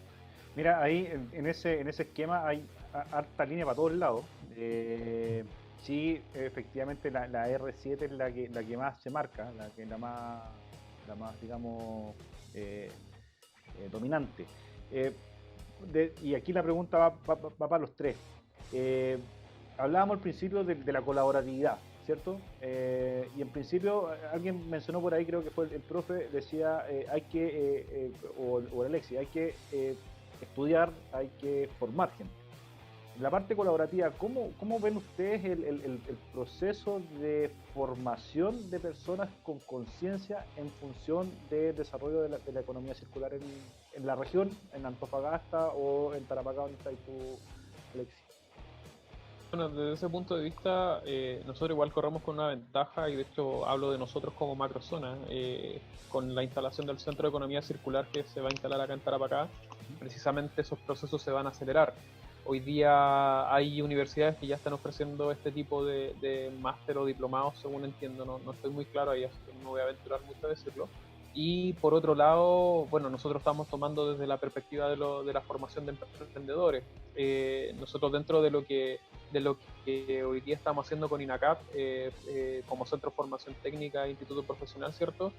Mira, ahí en ese esquema hay harta línea para todos lados. Sí, efectivamente la R7 es la que más se marca, la más digamos, dominante. Y aquí la pregunta va para los tres. Hablábamos al principio de la colaboratividad, ¿cierto? Y en principio alguien mencionó por ahí, creo que fue el profe, decía hay que, o Alexis, hay que estudiar, hay que formar gente. En la parte colaborativa, ¿cómo ven ustedes el proceso de formación de personas con conciencia en función del desarrollo de la economía circular en la región, en Antofagasta o en Tarapacá, donde estás tú, Alexis? Bueno, desde ese punto de vista, nosotros igual corremos con una ventaja, y de hecho hablo de nosotros como macrozona, con la instalación del Centro de Economía Circular que se va a instalar acá en Tarapacá. Precisamente esos procesos se van a acelerar. Hoy día hay universidades que ya están ofreciendo este tipo de máster o diplomados, según entiendo, no estoy muy claro ahí, así que no me voy a aventurar mucho a decirlo. Y por otro lado, bueno, nosotros estamos tomando desde la perspectiva de la formación de emprendedores. Nosotros dentro de lo que hoy día estamos haciendo con INACAP, como Centro de Formación Técnica e Instituto Profesional, ¿cierto?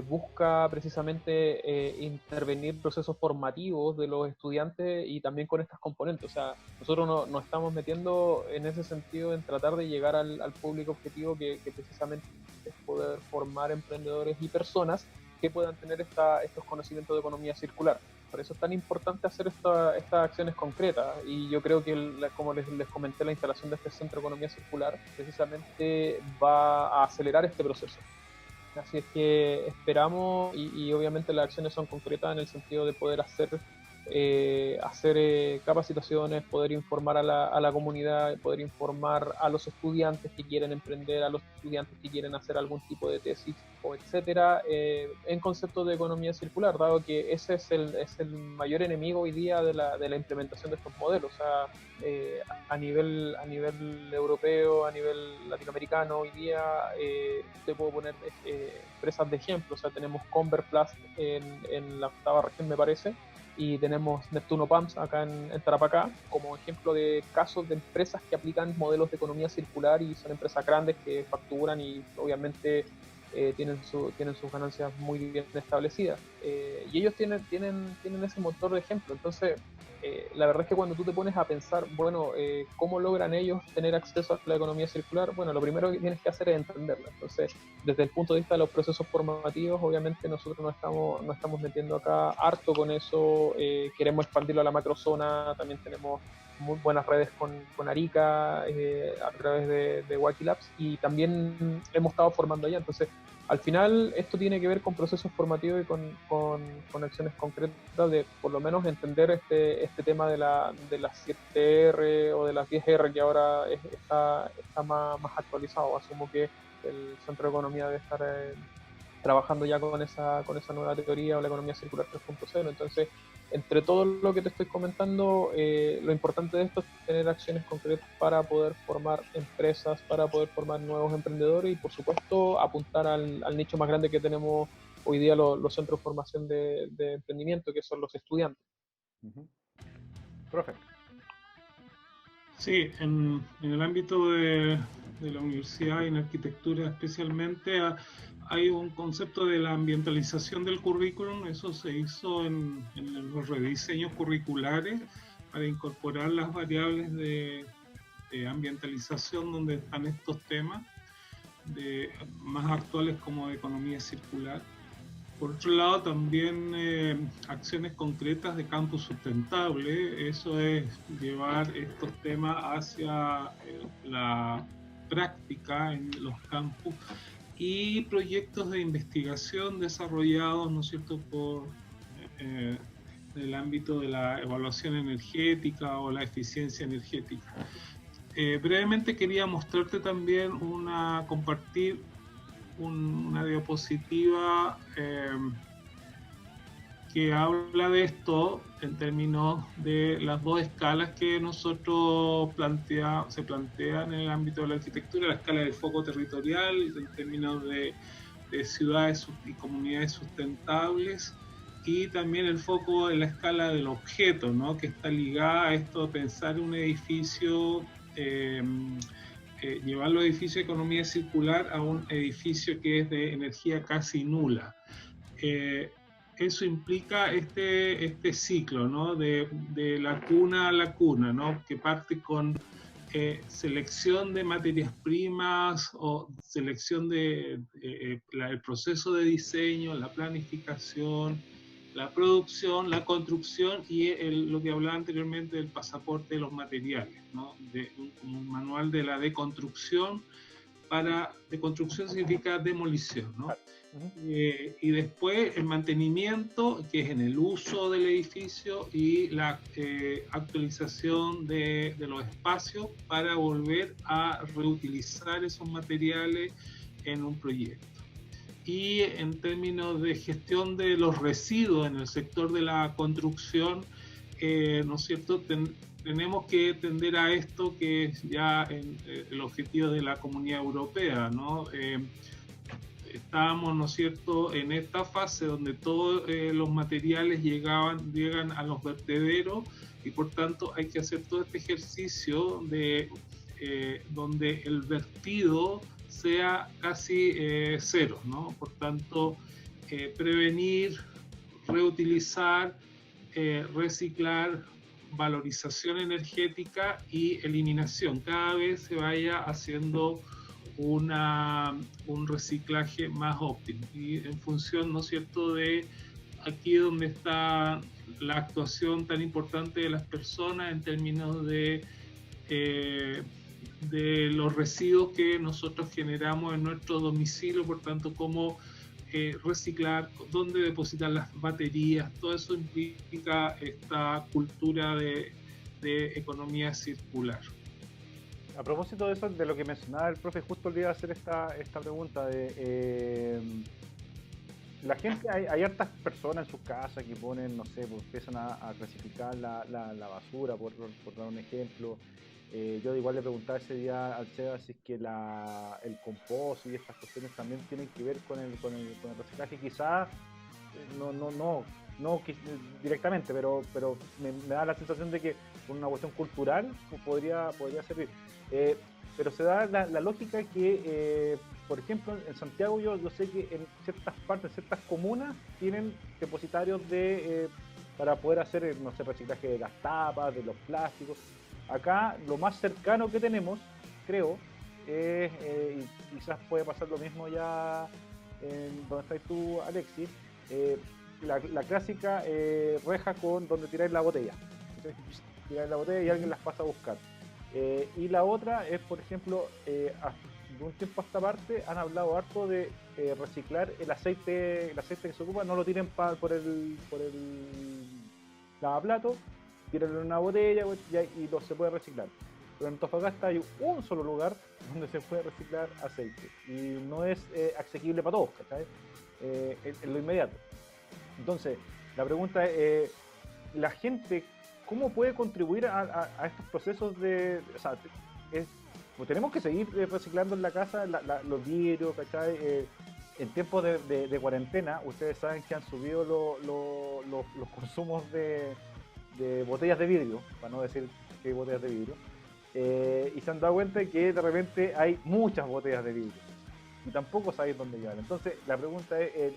Busca precisamente intervenir procesos formativos de los estudiantes y también con estas componentes. O sea, nosotros nos estamos metiendo en ese sentido en tratar de llegar al público objetivo que precisamente es poder formar emprendedores y personas que puedan tener estos conocimientos de economía circular. Por eso es tan importante hacer estas acciones concretas, y yo creo que, como les comenté, la instalación de este Centro de Economía Circular precisamente va a acelerar este proceso. Así es que esperamos, y obviamente las acciones son concretas en el sentido de poder hacer capacitaciones, poder informar a la comunidad, poder informar a los estudiantes que quieren emprender, a los estudiantes que quieren hacer algún tipo de tesis, o etcétera, en conceptos de economía circular, dado que ese es el mayor enemigo hoy día de la implementación de estos modelos. O sea, a nivel europeo, a nivel latinoamericano, hoy día te puedo poner empresas de ejemplo. O sea, tenemos Converplast en la octava región, me parece, y tenemos Neptuno Pumps acá en Tarapacá, como ejemplo de casos de empresas que aplican modelos de economía circular, y son empresas grandes que facturan y obviamente tienen sus ganancias muy bien establecidas. Y ellos tienen ese motor de ejemplo. Entonces, la verdad es que cuando tú te pones a pensar, bueno, ¿cómo logran ellos tener acceso a la economía circular? Bueno, lo primero que tienes que hacer es entenderla. Entonces, desde el punto de vista de los procesos formativos, obviamente nosotros nos estamos metiendo acá harto con eso. Queremos expandirlo a la macrozona. También tenemos muy buenas redes con Arica a través de Wacky Labs, y también hemos estado formando allá. Entonces, al final esto tiene que ver con procesos formativos y con acciones concretas de por lo menos entender este tema de las 7R o de las 10R que ahora está más actualizado. Asumo que el Centro de Economía debe estar trabajando ya con esa nueva teoría o la economía circular 3.0. Entonces, entre todo lo que te estoy comentando, lo importante de esto es tener acciones concretas para poder formar empresas, para poder formar nuevos emprendedores y, por supuesto, apuntar al nicho más grande que tenemos hoy día los centros de formación de emprendimiento, que son los estudiantes. Profe. Sí, en el ámbito de la universidad y en arquitectura especialmente hay un concepto de la ambientalización del currículum. Eso se hizo en los rediseños curriculares para incorporar las variables de ambientalización donde están estos temas más actuales como de economía circular. Por otro lado, también acciones concretas de campo sustentable, eso es llevar estos temas hacia la práctica en los campos y proyectos de investigación desarrollados, ¿no es cierto?, por el ámbito de la evaluación energética o la eficiencia energética. Brevemente quería mostrarte también compartir una diapositiva que habla de esto en términos de las dos escalas que nosotros se plantean en el ámbito de la arquitectura, la escala del foco territorial en términos de ciudades y comunidades sustentables, y también el foco en la escala del objeto, ¿no?, que está ligada a esto de pensar un edificio, llevar los edificios de economía circular a un edificio que es de energía casi nula. Eso implica este ciclo, ¿no?, de la cuna a la cuna, ¿no?, que parte con selección de materias primas o selección el proceso de diseño, la planificación, la producción, la construcción y lo que hablaba anteriormente del pasaporte de los materiales, ¿no?, un manual de la deconstrucción. Deconstrucción significa demolición, ¿no? Y después el mantenimiento, que es en el uso del edificio, y la actualización de los espacios para volver a reutilizar esos materiales en un proyecto. Y en términos de gestión de los residuos en el sector de la construcción, ¿no es cierto?, tenemos que tender a esto que es ya el objetivo de la Comunidad Europea, ¿no? Estábamos, ¿no es cierto?, en esta fase donde todos los materiales llegan a los vertederos y por tanto hay que hacer todo este ejercicio donde el vertido sea casi cero, ¿no? Por tanto, prevenir, reutilizar, reciclar, valorización energética y eliminación. Cada vez se vaya haciendo un reciclaje más óptimo y en función, ¿no es cierto?, de aquí donde está la actuación tan importante de las personas en términos de los residuos que nosotros generamos en nuestro domicilio, por tanto, cómo reciclar, dónde depositar las baterías, todo eso implica esta cultura de economía circular. A propósito de eso, de lo que mencionaba el profe, justo olvidé hacer esta pregunta de la gente, hay hartas personas en sus casas que ponen, no sé, pues empiezan a clasificar la basura, por dar un ejemplo. Yo igual le preguntaba ese día al Seba si es que el compost y estas cuestiones también tienen que ver con el reciclaje, quizás no directamente, pero me da la sensación de que por una cuestión cultural podría servir. Pero se da la lógica que, por ejemplo, en Santiago yo sé que en ciertas partes, ciertas comunas tienen depositarios para poder hacer, no sé, reciclaje de las tapas, de los plásticos. Acá lo más cercano que tenemos, creo, es, y quizás puede pasar lo mismo ya en donde estás tú, Alexis, la clásica reja con donde tiráis la botella. Tiráis la botella y alguien las pasa a buscar. Y la otra es, por ejemplo, de un tiempo a esta parte han hablado harto de reciclar el aceite que se ocupa, no lo tiren por el lavaplato, tírenlo en una botella y se puede reciclar. Pero en Antofagasta hay un solo lugar donde se puede reciclar aceite y no es asequible para todos, ¿cachai? En lo inmediato. Entonces, la pregunta es, la gente, ¿cómo puede contribuir a estos procesos de... O sea, pues tenemos que seguir reciclando en la casa los vidrios, ¿cachai? En tiempos de cuarentena, ustedes saben que han subido los consumos de botellas de vidrio, para no decir que hay botellas de vidrio, y se han dado cuenta que de repente hay muchas botellas de vidrio y tampoco sabéis dónde llevar. Entonces, la pregunta es,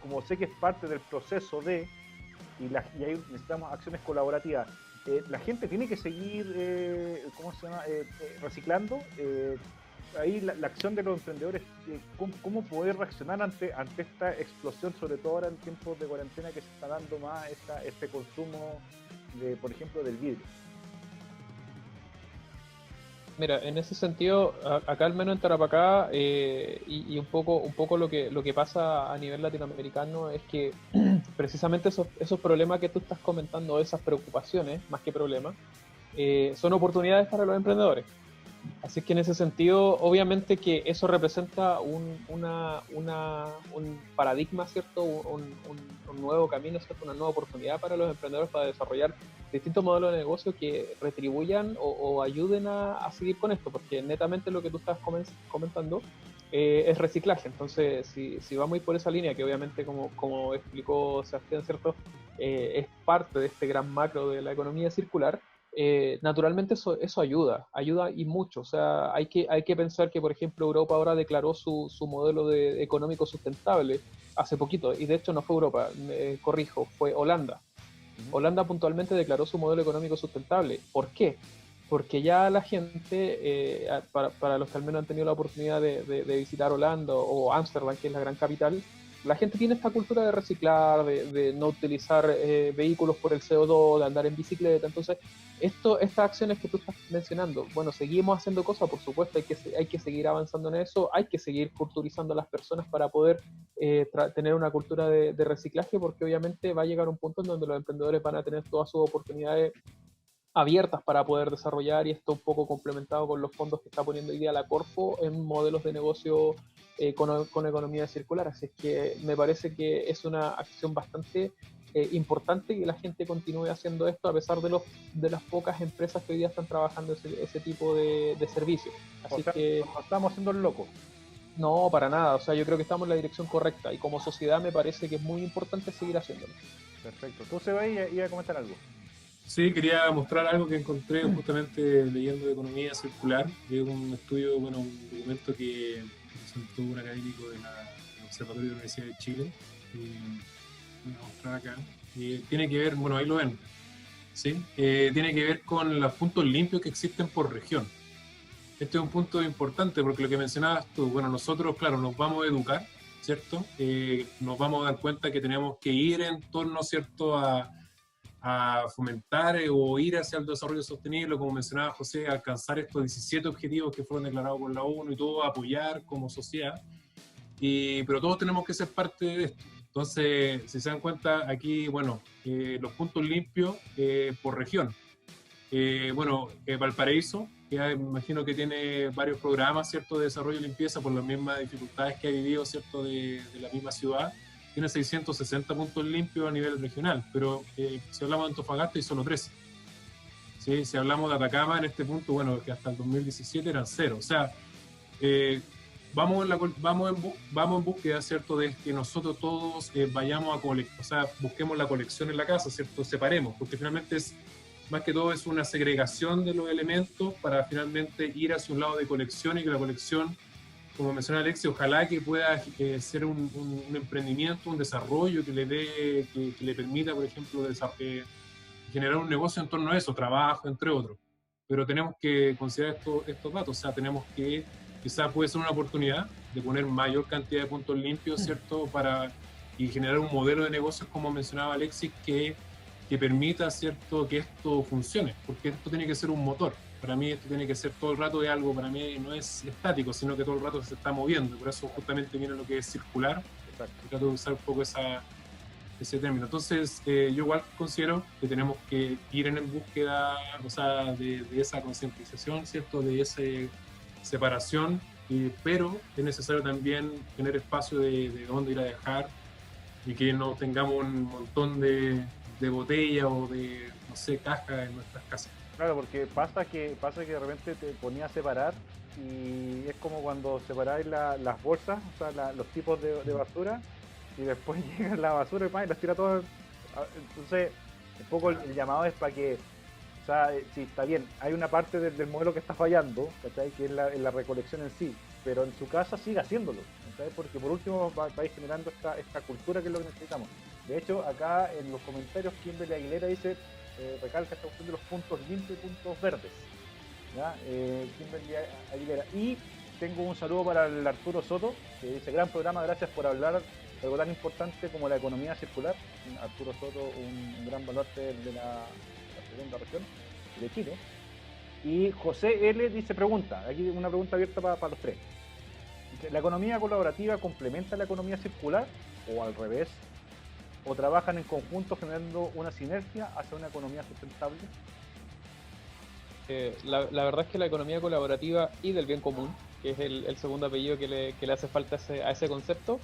como sé que es parte del proceso y ahí necesitamos acciones colaborativas, la gente tiene que seguir reciclando. Ahí la acción de los emprendedores, ¿cómo poder reaccionar ante esta explosión, sobre todo ahora en tiempos de cuarentena que se está dando más este consumo por ejemplo, del vidrio? Mira, en ese sentido, acá al menos en Tarapacá, y un poco lo que pasa a nivel latinoamericano es que precisamente esos problemas que tú estás comentando, esas preocupaciones, más que problemas, son oportunidades para los emprendedores. Así que en ese sentido, obviamente que eso representa un paradigma, ¿cierto? Un nuevo camino, ¿cierto? Una nueva oportunidad para los emprendedores para desarrollar distintos modelos de negocio que retribuyan o ayuden a seguir con esto, porque netamente lo que tú estás comentando es reciclaje. Entonces, si vamos a ir por esa línea, que obviamente, como explicó Sebastián, ¿cierto? Es parte de este gran macro de la economía circular. Naturalmente eso ayuda y mucho. O sea, hay que pensar que, por ejemplo, Europa ahora declaró su modelo económico sustentable hace poquito, y de hecho no fue Europa, corrijo, fue Holanda. Holanda puntualmente declaró su modelo económico sustentable. ¿Por qué? Porque ya la gente, para los que al menos han tenido la oportunidad de visitar Holanda o Ámsterdam, que es la gran capital, la gente tiene esta cultura de reciclar, de no utilizar vehículos por el CO2, de andar en bicicleta. Entonces, estas acciones que tú estás mencionando, bueno, seguimos haciendo cosas, por supuesto, hay que seguir avanzando en eso, hay que seguir culturizando a las personas para poder tener una cultura de reciclaje, porque obviamente va a llegar un punto en donde los emprendedores van a tener todas sus oportunidades abiertas para poder desarrollar, y esto un poco complementado con los fondos que está poniendo hoy día la Corfo en modelos de negocio con economía circular. Así es que me parece que es una acción bastante importante que la gente continúe haciendo esto, a pesar de las pocas empresas que hoy día están trabajando ese tipo de servicios. Así que no estamos haciendo el loco. No, para nada. O sea, yo creo que estamos en la dirección correcta, y como sociedad me parece que es muy importante seguir haciéndolo. Perfecto. ¿Tú, Seba, iba a comentar algo? Sí, quería mostrar algo que encontré justamente leyendo de economía circular. Es un estudio, un documento que presentó un académico del Observatorio de la Universidad de Chile. Voy a mostrar acá. Tiene que ver, ahí lo ven, ¿sí? Tiene que ver con los puntos limpios que existen por región. Este es un punto importante porque lo que mencionabas tú, nosotros, claro, nos vamos a educar, ¿cierto? Nos vamos a dar cuenta que tenemos que ir en torno, ¿cierto?, a fomentar o ir hacia el desarrollo sostenible, como mencionaba José, a alcanzar estos 17 objetivos que fueron declarados por la ONU y todo, apoyar como sociedad, pero todos tenemos que ser parte de esto. Entonces, si se dan cuenta, aquí, los puntos limpios por región. Valparaíso, que me imagino que tiene varios programas, ¿cierto?, de desarrollo y limpieza por las mismas dificultades que ha vivido, ¿cierto?, de la misma ciudad. Tiene 660 puntos limpios a nivel regional, pero si hablamos de Antofagasta hay solo 13. ¿Sí? Si hablamos de Atacama, en este punto, que hasta el 2017 eran 0. O sea, vamos en búsqueda, ¿cierto?, de que nosotros todos vayamos a colectar, o sea, busquemos la colección en la casa, ¿cierto?, separemos, porque finalmente más que todo es una segregación de los elementos para finalmente ir hacia un lado de colección, y que la colección, como menciona Alexis, ojalá que pueda ser un emprendimiento, un desarrollo que le permita, por ejemplo, generar un negocio en torno a eso, trabajo, entre otros. Pero tenemos que considerar estos datos, o sea, tenemos que, quizás puede ser una oportunidad de poner mayor cantidad de puntos limpios, ¿cierto?, y generar un modelo de negocios, como mencionaba Alexis, que permita, ¿cierto?, que esto funcione, porque esto tiene que ser un motor. para mí esto tiene que ser todo el rato de algo, para mí no es estático, sino que todo el rato se está moviendo, por eso justamente viene lo que es circular. Exacto. Y trato de usar un poco ese término. Entonces, yo igual considero que tenemos que ir en búsqueda, o sea, de esa concientización, ¿cierto? De esa separación, pero es necesario también tener espacio de dónde ir a dejar y que no tengamos un montón de botellas o de, no sé, cajas en nuestras casas. Claro, porque pasa que de repente te ponía a separar y es como cuando separáis las bolsas, o sea, los tipos de basura, y después llega la basura y las tira todas. Entonces, un poco el llamado es para que, o sea, sí, está bien, hay una parte del modelo que está fallando, ¿cachai? Que es la recolección en sí, pero en su casa siga haciéndolo, ¿cachai? Porque por último va a ir generando esta cultura que es lo que necesitamos. De hecho, acá en los comentarios, Kimberly Aguilera dice, recalca esta cuestión de los puntos limpios y puntos verdes. ¿Ya? Kimberly Aguilera. Y tengo un saludo para el Arturo Soto, que dice, gran programa, gracias por hablar de algo tan importante como la economía circular. Arturo Soto, un gran baluarte de la segunda región de Chile. Y José L. dice, pregunta, aquí una pregunta abierta para los tres. Dice, ¿la economía colaborativa complementa la economía circular o al revés? ¿O trabajan en conjunto generando una sinergia hacia una economía sustentable? La verdad es que la economía colaborativa y del bien común, que es el segundo apellido que le hace falta a ese concepto,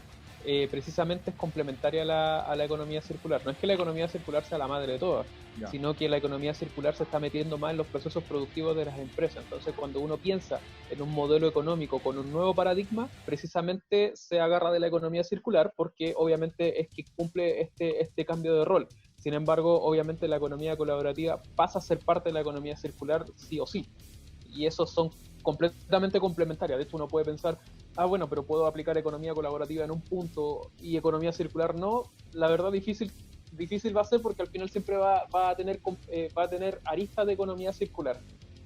precisamente es complementaria a la economía circular. No es que la economía circular sea la madre de todas, sino que la economía circular se está metiendo más en los procesos productivos de las empresas. Entonces, cuando uno piensa en un modelo económico con un nuevo paradigma, precisamente se agarra de la economía circular porque obviamente es que cumple este cambio de rol. Sin embargo, obviamente la economía colaborativa pasa a ser parte de la economía circular sí o sí. Y esos son completamente complementarias. De hecho, uno puede pensar, bueno, pero puedo aplicar economía colaborativa en un punto y economía circular no. La verdad, difícil va a ser porque al final siempre va a tener aristas de economía circular.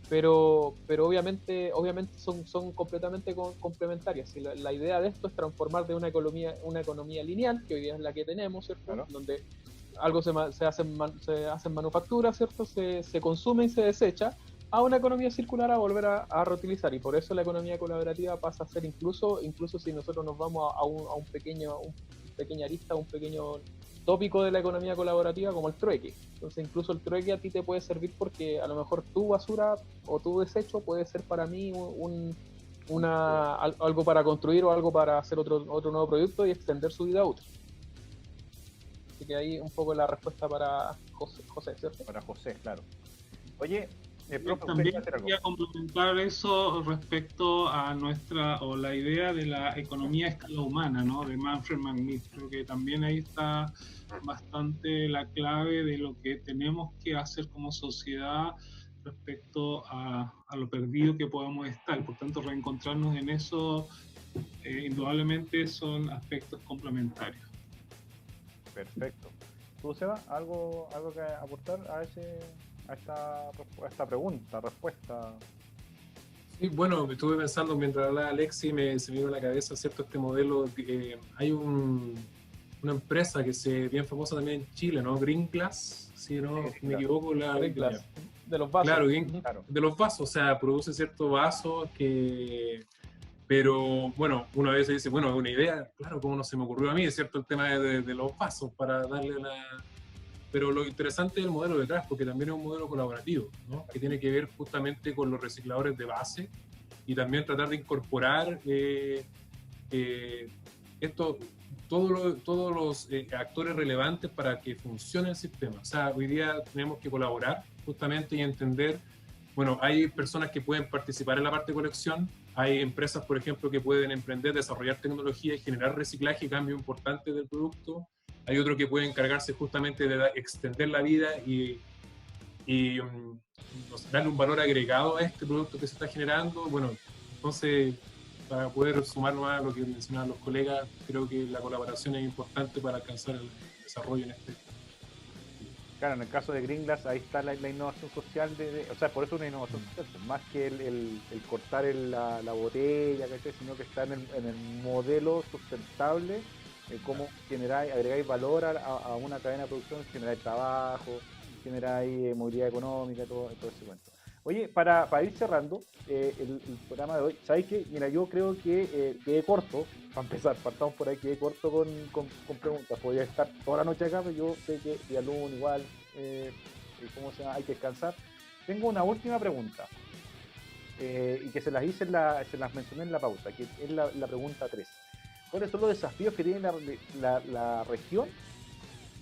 Pero obviamente son completamente complementarias. Y la idea de esto es transformar de una economía lineal, que hoy día es la que tenemos, ¿cierto? Claro. Donde algo se hace en manufactura, ¿cierto? Se consume y se desecha, a una economía circular a volver a reutilizar. Y por eso la economía colaborativa pasa a ser incluso si nosotros nos vamos a un pequeña arista, un pequeño tópico de la economía colaborativa como el trueque. Entonces incluso el trueque a ti te puede servir porque a lo mejor tu basura o tu desecho puede ser para mí algo para construir o algo para hacer otro nuevo producto y extender su vida útil. Así que ahí un poco la respuesta para José, ¿cierto? Para José, claro. Oye, profe, también quería complementar eso respecto a la idea de la economía a escala humana, ¿no? De Manfred Magnitt. Creo que también ahí está bastante la clave de lo que tenemos que hacer como sociedad respecto a lo perdido que podamos estar. Por tanto, reencontrarnos en eso indudablemente son aspectos complementarios. Perfecto. ¿Tú, Seba, algo que aportar a esta respuesta? Sí, bueno, estuve pensando mientras hablaba Alexi, se me vino a la cabeza, ¿cierto? Este modelo, hay una empresa que es bien famosa también en Chile, ¿no? Green Glass, si no me equivoco. Green Glass, de los vasos. Claro, de los vasos, o sea, produce ciertos vasos pero bueno, uno a veces dice, bueno, es una idea, claro, como no se me ocurrió a mí, es cierto, el tema de los vasos para darle Pero lo interesante es el modelo detrás, porque también es un modelo colaborativo, ¿no? Que tiene que ver justamente con los recicladores de base y también tratar de incorporar todos los actores relevantes para que funcione el sistema. O sea, hoy día tenemos que colaborar justamente y entender, bueno, hay personas que pueden participar en la parte de colección, hay empresas, por ejemplo, que pueden emprender, desarrollar tecnología y generar reciclaje y cambio importante del producto. Hay otro que puede encargarse justamente de extender la vida y darle un valor agregado a este producto que se está generando. Bueno, entonces, para poder sumar más a lo que mencionaban los colegas, creo que la colaboración es importante para alcanzar el desarrollo en este. Claro, en el caso de Green Glass, ahí está la innovación social, o sea, por eso es una innovación social, más que el cortar la botella, sino que está en el modelo sustentable, cómo agregáis valor a una cadena de producción, generáis trabajo, generáis movilidad económica, todo ese cuento. Oye, para ir cerrando el programa de hoy, ¿sabes qué? Mira, yo creo que quedé corto, para empezar, partamos por ahí, quedé corto con preguntas. Podría estar toda la noche acá, pero yo sé que Villalún igual, ¿cómo se llama? Hay que descansar. Tengo una última pregunta, y que se las hice, se las mencioné en la pauta, que es la pregunta 3. ¿Cuáles son los desafíos que tiene la región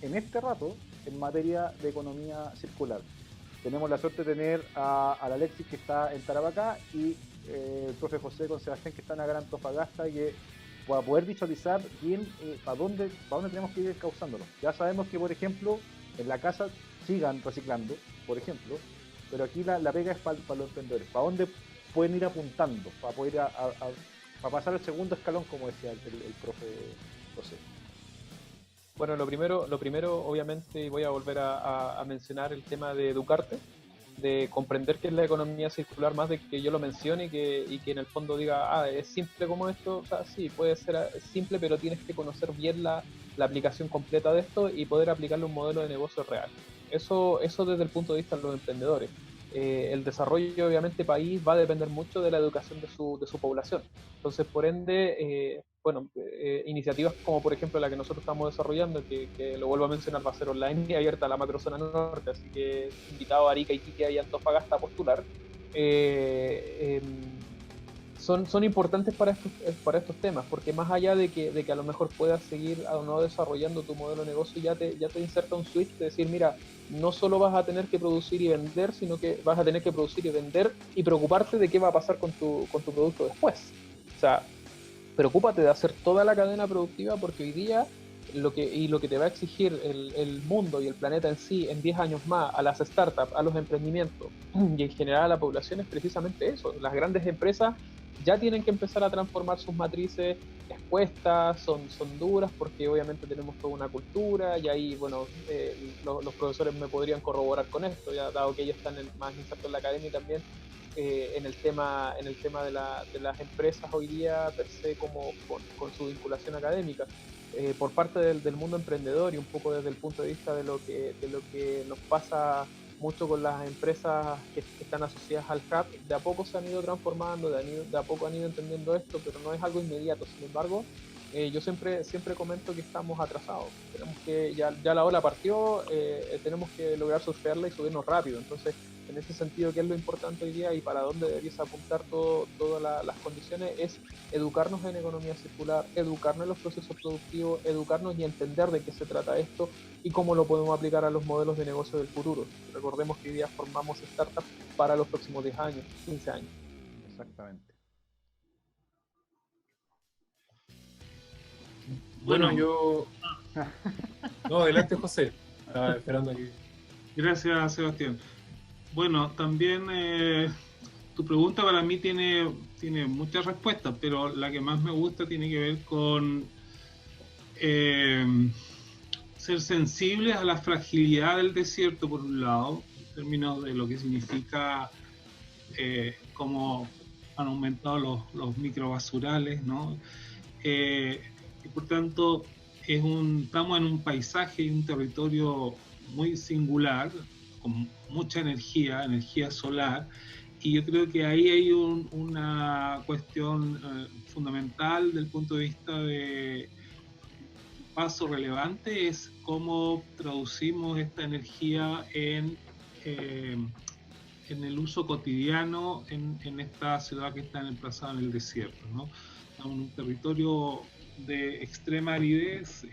en este rato en materia de economía circular? Tenemos la suerte de tener al Alexis, que está en Tarapacá, y el profe José con Sebastián, que están acá en Antofagasta, y que para poder visualizar bien para dónde tenemos que ir causándolo. Ya sabemos que, por ejemplo, en la casa sigan reciclando, por ejemplo, pero aquí la pega es para los emprendedores. ¿Para dónde pueden ir apuntando? Para poder para pasar al segundo escalón, como decía el profe José. Bueno, lo primero, obviamente, voy a volver a mencionar el tema de educarte, de comprender qué es la economía circular, más de que yo lo mencione y que en el fondo diga, es simple como esto. O sea, sí, puede ser simple, pero tienes que conocer bien la aplicación completa de esto y poder aplicarle un modelo de negocio real. Eso desde el punto de vista de los emprendedores. El desarrollo, obviamente, país va a depender mucho de la educación de su población. Entonces, por ende, iniciativas como, por ejemplo, la que nosotros estamos desarrollando, que lo vuelvo a mencionar, va a ser online y abierta a la macrozona norte, así que invitado a Arica, Iquique y Antofagasta a postular. Son importantes para estos temas, porque más allá de que a lo mejor puedas seguir o no desarrollando tu modelo de negocio, ya te inserta un switch de decir, mira, no solo vas a tener que producir y vender, sino que vas a tener que producir y vender y preocuparte de qué va a pasar con tu producto después. O sea, preocúpate de hacer toda la cadena productiva, porque hoy día lo que te va a exigir el mundo y el planeta en sí en 10 años más, a las startups, a los emprendimientos y en general a la población, es precisamente eso. Las grandes empresas ya tienen que empezar a transformar sus matrices expuestas, son duras, porque obviamente tenemos toda una cultura, y ahí, bueno, los profesores me podrían corroborar con esto, ya dado que ellos están más insertos en la academia, y también en el tema de las empresas hoy día per se, como con su vinculación académica. Por parte del mundo emprendedor, y un poco desde el punto de vista de lo que nos pasa mucho con las empresas que están asociadas al CAP, de a poco se han ido transformando, de a poco han ido entendiendo esto, pero no es algo inmediato. Sin embargo, yo siempre comento que estamos atrasados. Tenemos que, ya la ola partió, tenemos que lograr surfearla y subirnos rápido. Entonces, en ese sentido, ¿qué es lo importante hoy día y para dónde deberías apuntar todas las condiciones? Es educarnos en economía circular, educarnos en los procesos productivos, educarnos y entender de qué se trata esto y cómo lo podemos aplicar a los modelos de negocio del futuro. Recordemos que hoy día formamos startups para los próximos 10 años, 15 años. Exactamente. Bueno, yo... No, adelante, José. Estaba esperando aquí. Gracias, Sebastián. Bueno, también tu pregunta para mí tiene muchas respuestas, pero la que más me gusta tiene que ver con ser sensibles a la fragilidad del desierto, por un lado, en términos de lo que significa cómo han aumentado los microbasurales, ¿no? Y por tanto, estamos en un paisaje y un territorio muy singular, con mucha energía solar, y yo creo que ahí hay una cuestión fundamental del punto de vista de paso relevante, es cómo traducimos esta energía en el uso cotidiano en esta ciudad que está emplazada en el desierto, ¿no? Estamos en un territorio de extrema aridez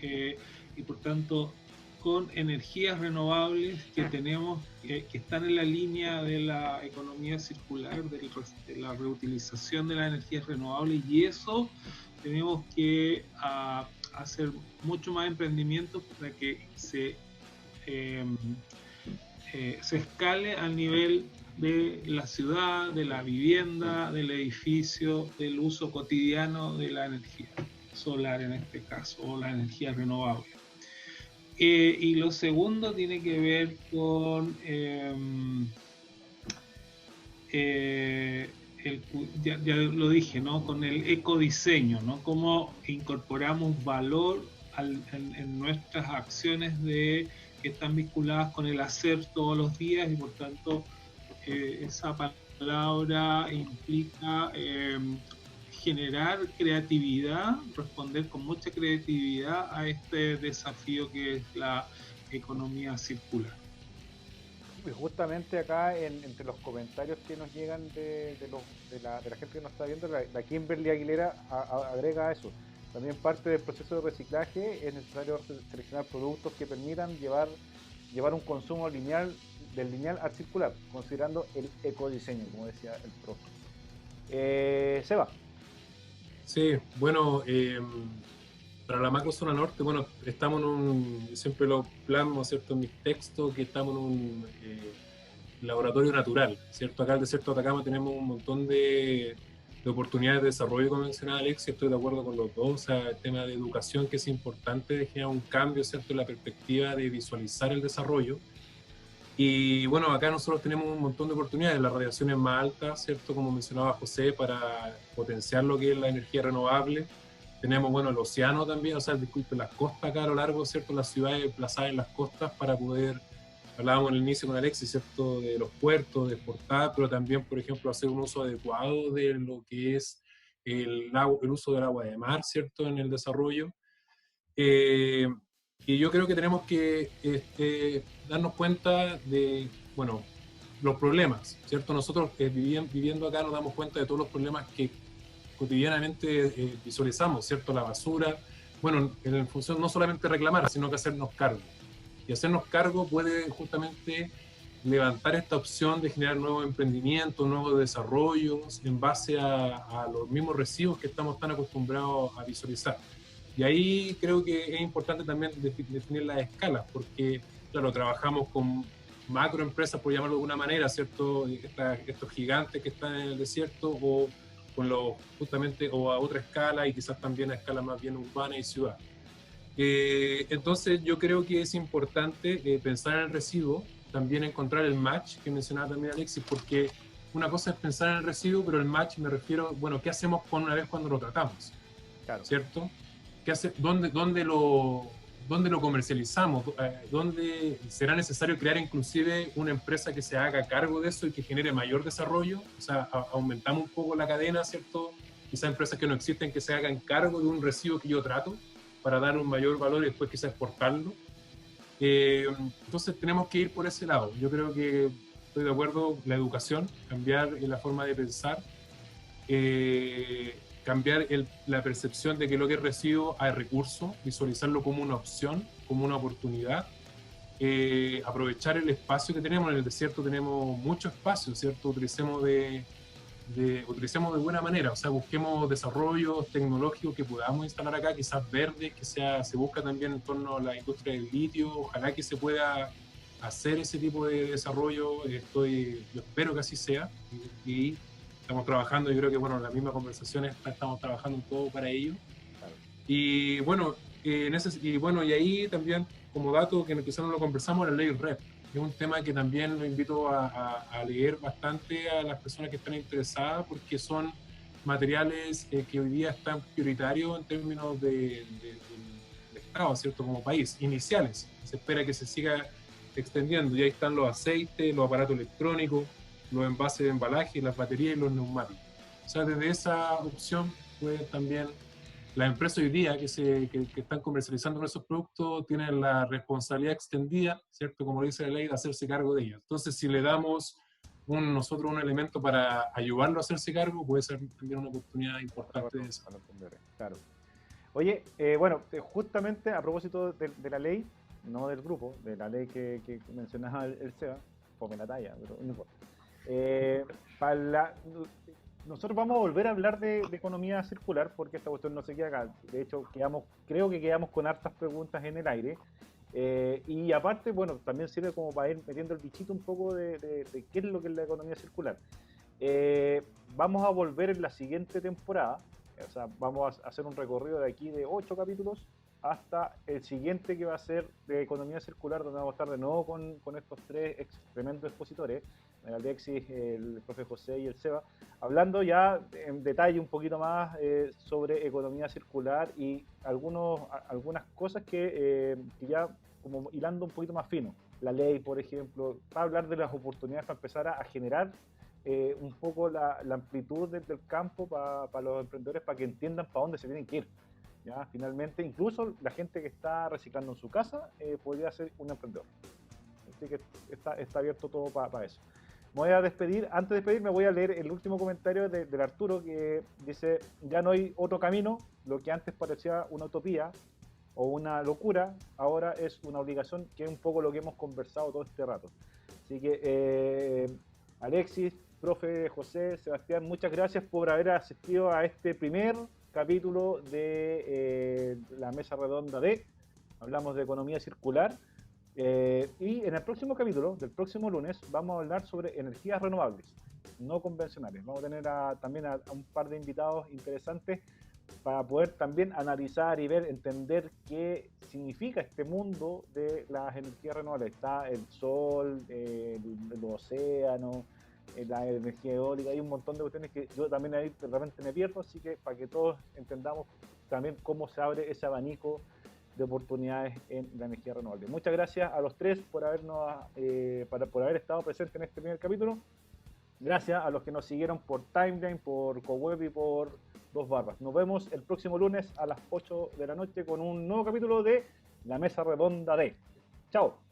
y por tanto con energías renovables que tenemos, que están en la línea de la economía circular, de la reutilización de las energías renovables, y eso tenemos que hacer mucho más emprendimientos para que se escale al nivel de la ciudad, de la vivienda, del edificio, del uso cotidiano de la energía solar en este caso, o la energía renovable. Y lo segundo tiene que ver con ya lo dije, ¿no? Con el ecodiseño, ¿no? Cómo incorporamos valor en nuestras acciones que están vinculadas con el hacer todos los días, y por tanto esa palabra implica generar creatividad, responder con mucha creatividad a este desafío que es la economía circular. Y justamente acá entre los comentarios que nos llegan de la gente que nos está viendo, la Kimberly Aguilera agrega eso. También parte del proceso de reciclaje es necesario seleccionar productos que permitan llevar un consumo lineal al circular, considerando el ecodiseño, como decía el profe. Seba. Sí, bueno, para la macrozona norte, bueno, estamos en un, siempre lo plasmo, ¿cierto?, en mis textos, que estamos en un laboratorio natural, ¿cierto? Acá en el desierto de Atacama tenemos un montón de oportunidades de desarrollo, como mencionaba Alex, y estoy de acuerdo con los dos, o sea, el tema de educación que es importante, de generar un cambio, ¿cierto?, en la perspectiva de visualizar el desarrollo. Y bueno, acá nosotros tenemos un montón de oportunidades, la radiación es más alta, ¿cierto?, como mencionaba José, para potenciar lo que es la energía renovable. Tenemos, bueno, el océano también, o sea, disculpe, las costas acá a lo largo, ¿cierto?, las ciudades emplazadas en las costas para poder, hablábamos al inicio con Alexis, ¿cierto?, de los puertos, de exportar, pero también, por ejemplo, hacer un uso adecuado de lo que es el uso del agua de mar, ¿cierto?, en el desarrollo. Y yo creo que tenemos que darnos cuenta de, bueno, los problemas, ¿cierto? Nosotros viviendo acá nos damos cuenta de todos los problemas que cotidianamente visualizamos, ¿cierto? La basura, bueno, en función no solamente reclamar, sino que hacernos cargo. Y hacernos cargo puede justamente levantar esta opción de generar nuevos emprendimientos, nuevos desarrollos en base a los mismos residuos que estamos tan acostumbrados a visualizar. Y ahí creo que es importante también definir las escalas, porque, claro, trabajamos con macroempresas, por llamarlo de alguna manera, ¿cierto? Estos gigantes que están en el desierto, o con los, justamente, o a otra escala, y quizás también a escala más bien urbana y ciudad. Entonces yo creo que es importante pensar en el residuo, también encontrar el match que mencionaba también Alexis, porque una cosa es pensar en el residuo, pero el match me refiero, bueno, ¿qué hacemos con una vez cuando lo tratamos? Claro. ¿Cierto? ¿Dónde lo comercializamos? ¿Dónde será necesario crear inclusive una empresa que se haga cargo de eso y que genere mayor desarrollo? O sea, aumentamos un poco la cadena, ¿cierto? Quizás empresas que no existen que se hagan cargo de un residuo que yo trato para dar un mayor valor y después quizás exportarlo. Entonces tenemos que ir por ese lado. Yo creo que estoy de acuerdo, la educación, cambiar la forma de pensar, cambiar la percepción de que lo que es residuo hay recurso, visualizarlo como una opción, como una oportunidad, aprovechar el espacio que tenemos. En el desierto tenemos mucho espacio, ¿cierto? Utilicemos de buena manera, o sea, busquemos desarrollos tecnológicos que podamos instalar acá, quizás verdes, que se busca también en torno a la industria del litio, ojalá que se pueda hacer ese tipo de desarrollo, yo espero que así sea, y estamos trabajando, yo creo que, bueno, en la misma conversación estamos trabajando en todo para ello. Claro. Y bueno, y ahí también, como dato que quizás no lo conversamos, la ley REP, es un tema que también lo invito a leer bastante a las personas que están interesadas, porque son materiales que hoy día están prioritarios en términos del Estado, ¿cierto? Como país, iniciales. Se espera que se siga extendiendo, y ahí están los aceites, los aparatos electrónicos, los envases de embalaje, las baterías y los neumáticos. O sea, desde esa opción, pues también las empresas hoy día que están comercializando nuestros productos tienen la responsabilidad extendida, ¿cierto? Como dice la ley, de hacerse cargo de ellos. Entonces, si le damos nosotros un elemento para ayudarlo a hacerse cargo, puede ser también una oportunidad importante de eso. Claro. Oye, bueno, justamente a propósito de la ley, no del grupo, de la ley que mencionaba el Seba, fome la talla, pero no importa. Nosotros vamos a volver a hablar de economía circular, porque esta cuestión no se queda acá. De hecho, creo que quedamos con hartas preguntas en el aire. Y aparte, bueno, también sirve como para ir metiendo el bichito un poco de qué es lo que es la economía circular. Vamos a volver en la siguiente temporada, o sea, vamos a hacer un recorrido de aquí de 8 capítulos hasta el siguiente, que va a ser de economía circular, donde vamos a estar de nuevo con estos tres tremendos expositores, el Alexis, el profe José y el Seba, hablando ya en detalle un poquito más sobre economía circular y algunas cosas que ya como hilando un poquito más fino. La ley, por ejemplo, para hablar de las oportunidades para empezar a generar un poco la amplitud del campo para los emprendedores, para que entiendan para dónde se tienen que ir. ¿Ya? Finalmente, incluso la gente que está reciclando en su casa podría ser un emprendedor. Así que está abierto todo para eso. Me voy a despedir. Antes de despedirme voy a leer el último comentario del Arturo, que dice: ya no hay otro camino, lo que antes parecía una utopía o una locura, ahora es una obligación, que es un poco lo que hemos conversado todo este rato. Así que Alexis, profe José, Sebastián, muchas gracias por haber asistido a este primer capítulo de la mesa redonda de Hablamos de Economía Circular. Y en el próximo capítulo, del próximo lunes, vamos a hablar sobre energías renovables, no convencionales. Vamos a tener también a un par de invitados interesantes para poder también analizar y ver, entender qué significa este mundo de las energías renovables. Está el sol, el océano, la energía eólica, hay un montón de cuestiones que yo también ahí de repente me pierdo, así que para que todos entendamos también cómo se abre ese abanico de oportunidades en la energía renovable. Muchas gracias a los tres por haber estado presentes en este primer capítulo. Gracias a los que nos siguieron por Timeline, por CoWeb y por Dos Barbas. Nos vemos el próximo lunes a las 8 de la noche con un nuevo capítulo de La Mesa Redonda de. Chao.